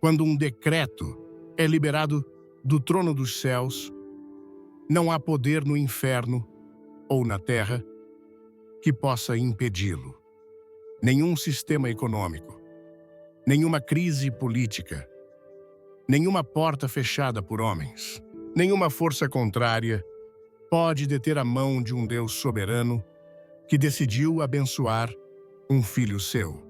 quando um decreto é liberado do trono dos céus, não há poder no inferno ou na terra que possa impedi-lo. Nenhum sistema econômico, nenhuma crise política, nenhuma porta fechada por homens, nenhuma força contrária pode deter a mão de um Deus soberano que decidiu abençoar um filho seu.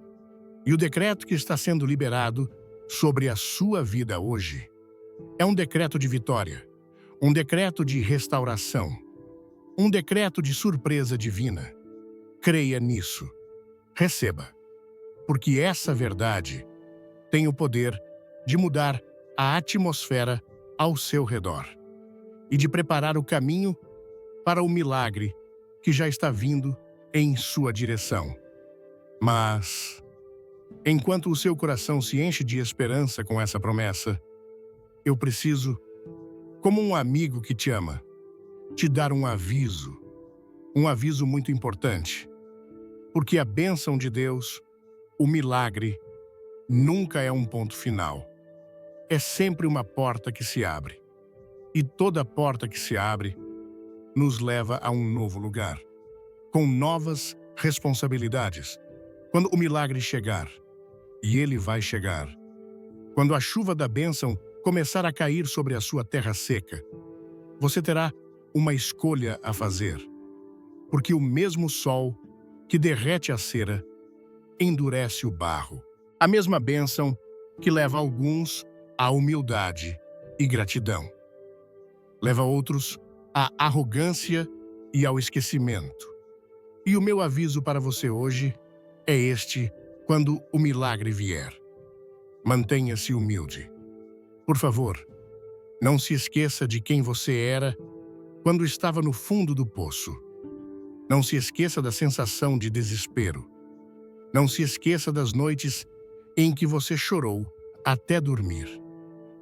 E o decreto que está sendo liberado sobre a sua vida hoje é um decreto de vitória, um decreto de restauração, um decreto de surpresa divina. Creia nisso. Receba, porque essa verdade tem o poder de mudar a atmosfera ao seu redor e de preparar o caminho para o milagre que já está vindo em sua direção. Mas, enquanto o seu coração se enche de esperança com essa promessa, eu preciso, como um amigo que te ama, te dar um aviso muito importante. Porque a bênção de Deus, o milagre, nunca é um ponto final. É sempre uma porta que se abre. E toda porta que se abre nos leva a um novo lugar, com novas responsabilidades. Quando o milagre chegar, e ele vai chegar, quando a chuva da bênção começar a cair sobre a sua terra seca, você terá uma escolha a fazer. Porque o mesmo sol que derrete a cera endurece o barro. A mesma bênção que leva alguns à humildade e gratidão. Leva outros à arrogância e ao esquecimento. E o meu aviso para você hoje é este: quando o milagre vier, mantenha-se humilde. Por favor, não se esqueça de quem você era quando estava no fundo do poço. Não se esqueça da sensação de desespero. Não se esqueça das noites em que você chorou até dormir,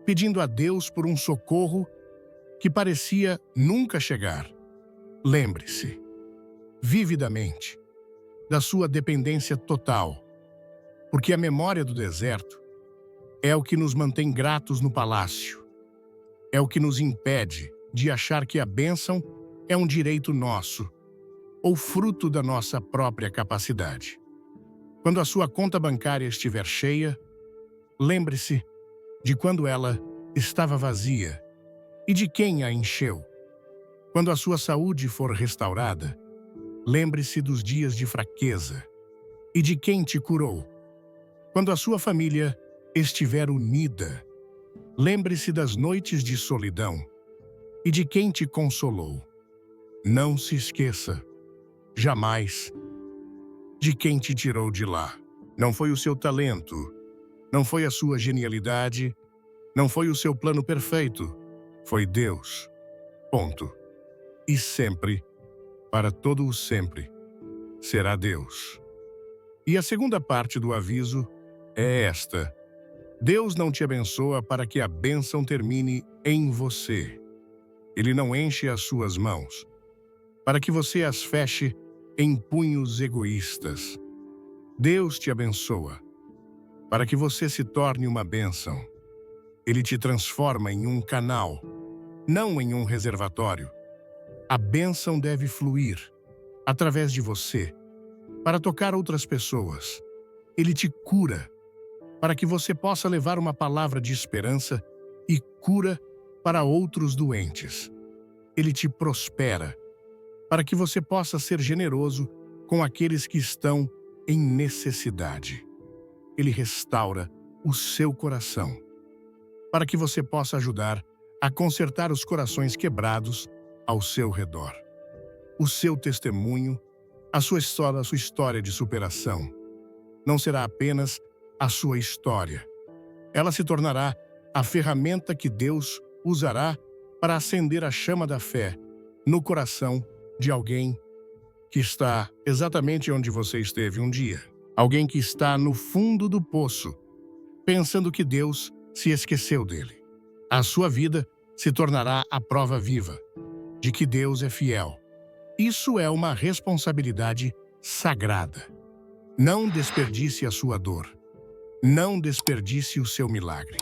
pedindo a Deus por um socorro que parecia nunca chegar. Lembre-se, vividamente, da sua dependência total, porque a memória do deserto é o que nos mantém gratos no palácio. É o que nos impede de achar que a bênção é um direito nosso ou fruto da nossa própria capacidade. Quando a sua conta bancária estiver cheia, lembre-se de quando ela estava vazia e de quem a encheu. Quando a sua saúde for restaurada, lembre-se dos dias de fraqueza e de quem te curou. Quando a sua família estiver unida, lembre-se das noites de solidão e de quem te consolou. Não se esqueça, jamais, de quem te tirou de lá. Não foi o seu talento, não foi a sua genialidade, não foi o seu plano perfeito, foi Deus. Ponto. e sempre, para todo o sempre, será Deus. E a segunda parte do aviso é esta: Deus não te abençoa para que a bênção termine em você. Ele não enche as suas mãos para que você as feche em punhos egoístas. Deus te abençoa para que você se torne uma bênção. Ele te transforma em um canal, não em um reservatório. A bênção deve fluir através de você para tocar outras pessoas. Ele te cura para que você possa levar uma palavra de esperança e cura para outros doentes. Ele te prospera para que você possa ser generoso com aqueles que estão em necessidade. Ele restaura o seu coração para que você possa ajudar a consertar os corações quebrados ao seu redor. O seu testemunho, a sua história de superação, não será apenas a sua história. Ela se tornará a ferramenta que Deus usará para acender a chama da fé no coração de alguém que está exatamente onde você esteve um dia. Alguém que está no fundo do poço, pensando que Deus se esqueceu dele. A sua vida se tornará a prova viva de que Deus é fiel. Isso é uma responsabilidade sagrada. Não desperdice a sua dor. Não desperdice o seu milagre.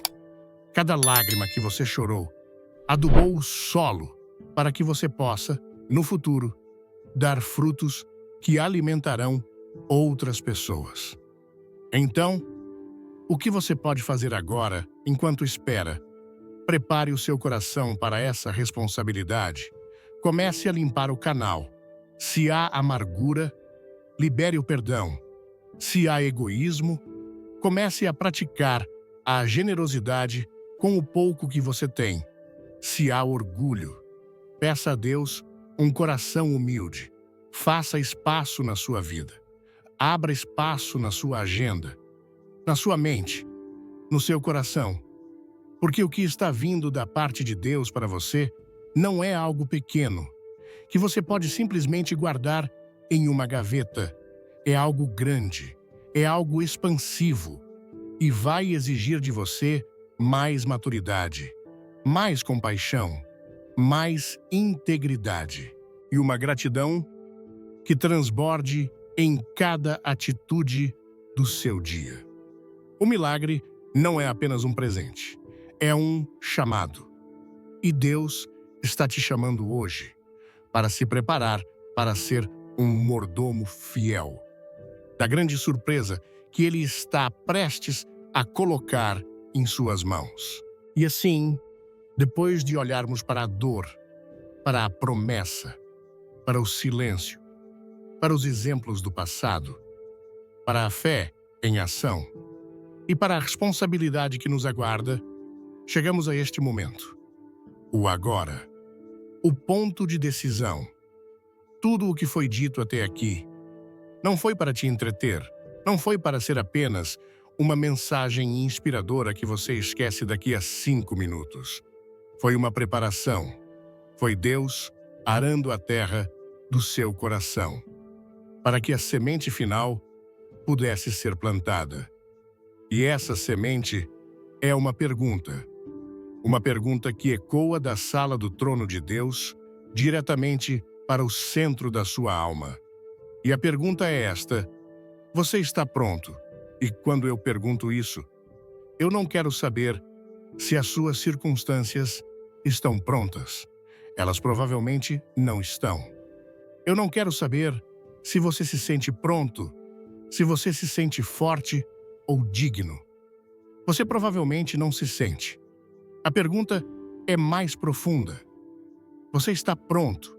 Cada lágrima que você chorou adubou o solo para que você possa, no futuro, dar frutos que alimentarão outras pessoas. Então, o que você pode fazer agora, enquanto espera? Prepare o seu coração para essa responsabilidade. Comece a limpar o canal. Se há amargura, libere o perdão. Se há egoísmo, comece a praticar a generosidade com o pouco que você tem. Se há orgulho, peça a Deus um coração humilde. Faça espaço na sua vida. Abra espaço na sua agenda, na sua mente, no seu coração. Porque o que está vindo da parte de Deus para você não é algo pequeno, que você pode simplesmente guardar em uma gaveta. É algo grande, é algo expansivo e vai exigir de você mais maturidade, mais compaixão, mais integridade e uma gratidão que transborde em cada atitude do seu dia. O milagre não é apenas um presente, é um chamado. E Deus está te chamando hoje para se preparar para ser um mordomo fiel da grande surpresa que Ele está prestes a colocar em suas mãos. E assim, depois de olharmos para a dor, para a promessa, para o silêncio, para os exemplos do passado, para a fé em ação e para a responsabilidade que nos aguarda, chegamos a este momento. O agora. O ponto de decisão. Tudo o que foi dito até aqui não foi para te entreter, não foi para ser apenas uma mensagem inspiradora que você esquece daqui a 5 minutos. Foi uma preparação. Foi Deus arando a terra do seu coração, para que a semente final pudesse ser plantada. E essa semente é uma pergunta que ecoa da sala do trono de Deus diretamente para o centro da sua alma. E a pergunta é esta: você está pronto? E quando eu pergunto isso, eu não quero saber se as suas circunstâncias estão prontas. Elas provavelmente não estão. Eu não quero saber se você se sente pronto, se você se sente forte ou digno. Você provavelmente não se sente. A pergunta é mais profunda. Você está pronto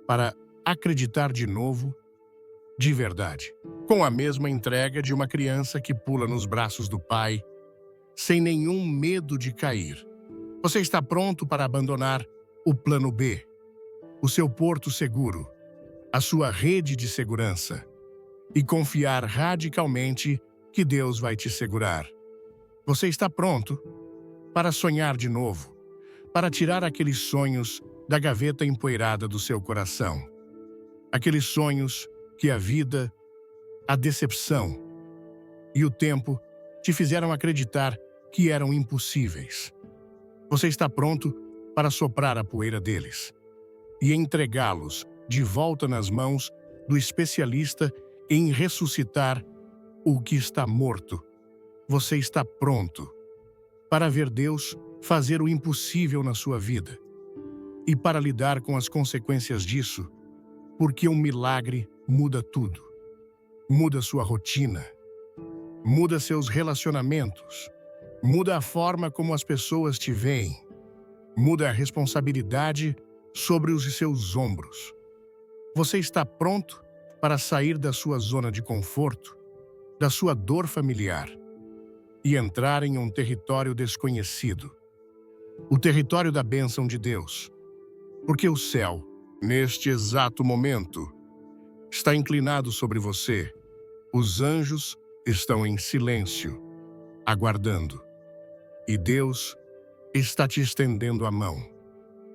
para acreditar de novo, de verdade, com a mesma entrega de uma criança que pula nos braços do pai, sem nenhum medo de cair? Você está pronto para abandonar o plano B, o seu porto seguro, a sua rede de segurança, e confiar radicalmente que Deus vai te segurar? Você está pronto para sonhar de novo, para tirar aqueles sonhos da gaveta empoeirada do seu coração. Aqueles sonhos que a vida, a decepção e o tempo te fizeram acreditar que eram impossíveis. Você está pronto para soprar a poeira deles e entregá-los de volta nas mãos do especialista em ressuscitar o que está morto. Você está pronto para ver Deus fazer o impossível na sua vida e para lidar com as consequências disso, porque um milagre muda tudo. Muda sua rotina, muda seus relacionamentos, muda a forma como as pessoas te veem, muda a responsabilidade sobre os seus ombros. Você está pronto para sair da sua zona de conforto, da sua dor familiar e entrar em um território desconhecido, o território da bênção de Deus, porque o céu, neste exato momento, está inclinado sobre você. Os anjos estão em silêncio, aguardando. E Deus está te estendendo a mão.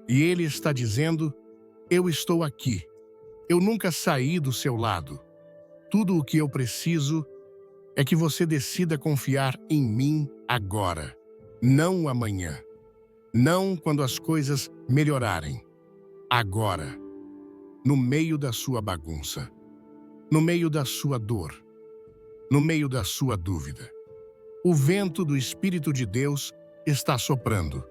E Ele está dizendo: eu estou aqui. Eu nunca saí do seu lado. Tudo o que eu preciso é que você decida confiar em mim agora, não amanhã. Não quando as coisas melhorarem. Agora, no meio da sua bagunça, no meio da sua dor, no meio da sua dúvida. O vento do Espírito de Deus está soprando.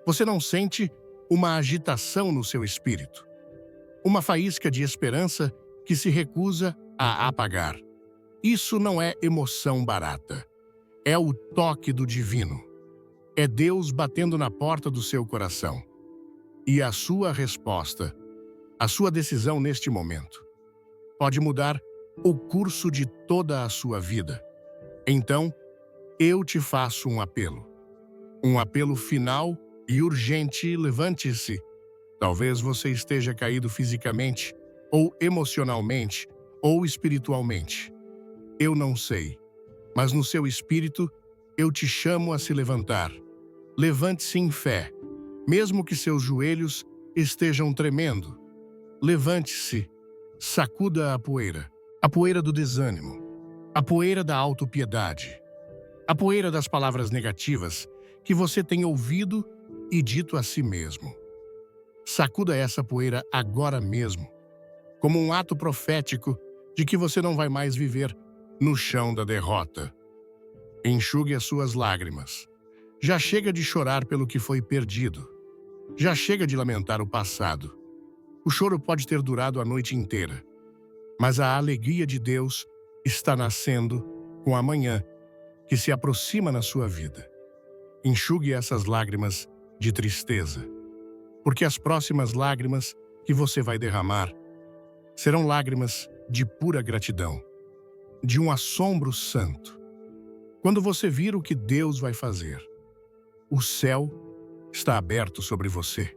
Você não sente uma agitação no seu espírito? Uma faísca de esperança que se recusa a apagar. Isso não é emoção barata. É o toque do divino. É Deus batendo na porta do seu coração. E a sua resposta, a sua decisão neste momento, pode mudar o curso de toda a sua vida. Então, eu te faço um apelo. Um apelo final e urgente. Levante-se. Talvez você esteja caído fisicamente, ou emocionalmente, ou espiritualmente. Eu não sei, mas no seu espírito, eu te chamo a se levantar. Levante-se em fé, mesmo que seus joelhos estejam tremendo. Levante-se, sacuda a poeira do desânimo, a poeira da autopiedade, a poeira das palavras negativas que você tem ouvido e dito a si mesmo. Sacuda essa poeira agora mesmo, como um ato profético de que você não vai mais viver no chão da derrota. Enxugue as suas lágrimas. Já chega de chorar pelo que foi perdido. Já chega de lamentar o passado. O choro pode ter durado a noite inteira, mas a alegria de Deus está nascendo com a manhã que se aproxima na sua vida. Enxugue essas lágrimas de tristeza, porque as próximas lágrimas que você vai derramar serão lágrimas de pura gratidão, de um assombro santo. Quando você vir o que Deus vai fazer, o céu está aberto sobre você.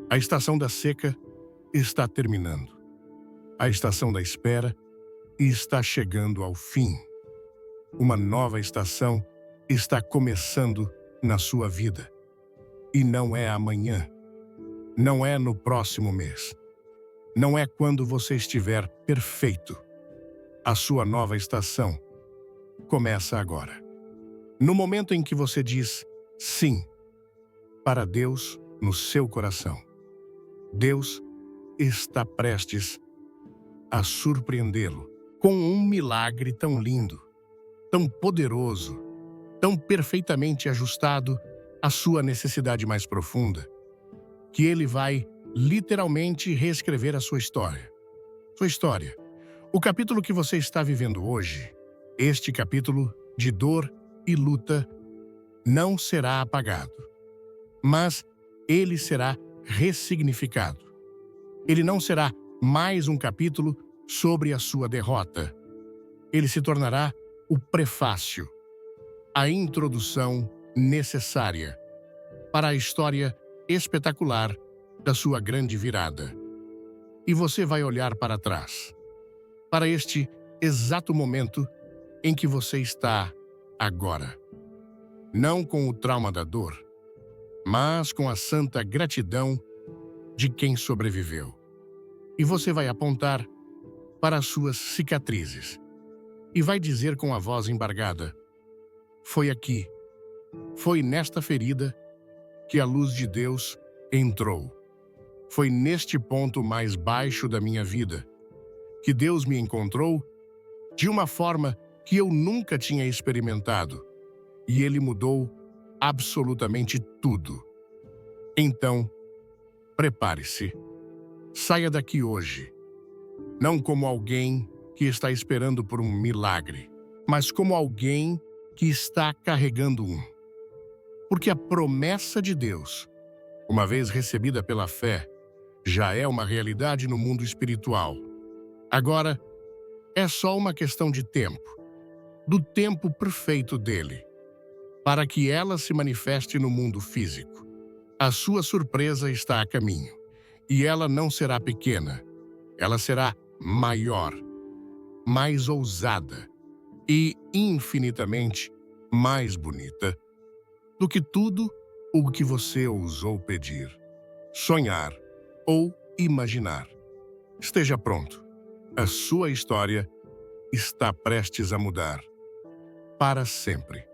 A estação da seca está terminando. A estação da espera está chegando ao fim. Uma nova estação está começando na sua vida. E não é amanhã. Não é no próximo mês. Não é quando você estiver perfeito. A sua nova estação começa agora. No momento em que você diz sim para Deus no seu coração. Deus está prestes a surpreendê-lo com um milagre tão lindo, tão poderoso, tão perfeitamente ajustado à sua necessidade mais profunda, que Ele vai literalmente reescrever a sua história. Sua história. O capítulo que você está vivendo hoje, este capítulo de dor e luta, não será apagado, mas ele será ressignificado. Ele não será mais um capítulo sobre a sua derrota. Ele se tornará o prefácio, a introdução necessária para a história espetacular da sua grande virada. E você vai olhar para trás, para este exato momento em que você está agora. Não com o trauma da dor, mas com a santa gratidão de quem sobreviveu. E você vai apontar para as suas cicatrizes e vai dizer com a voz embargada: foi aqui, foi nesta ferida que a luz de Deus entrou. Foi neste ponto mais baixo da minha vida que Deus me encontrou de uma forma que eu nunca tinha experimentado, e Ele mudou absolutamente tudo. Então, prepare-se. Saia daqui hoje, não como alguém que está esperando por um milagre, mas como alguém que está carregando um. Porque a promessa de Deus, uma vez recebida pela fé, já é uma realidade no mundo espiritual. Agora, é só uma questão de tempo, do tempo perfeito dele, para que ela se manifeste no mundo físico. A sua surpresa está a caminho, e ela não será pequena, ela será maior, mais ousada e infinitamente mais bonita do que tudo o que você ousou pedir, sonhar ou imaginar. Esteja pronto. A sua história está prestes a mudar para sempre.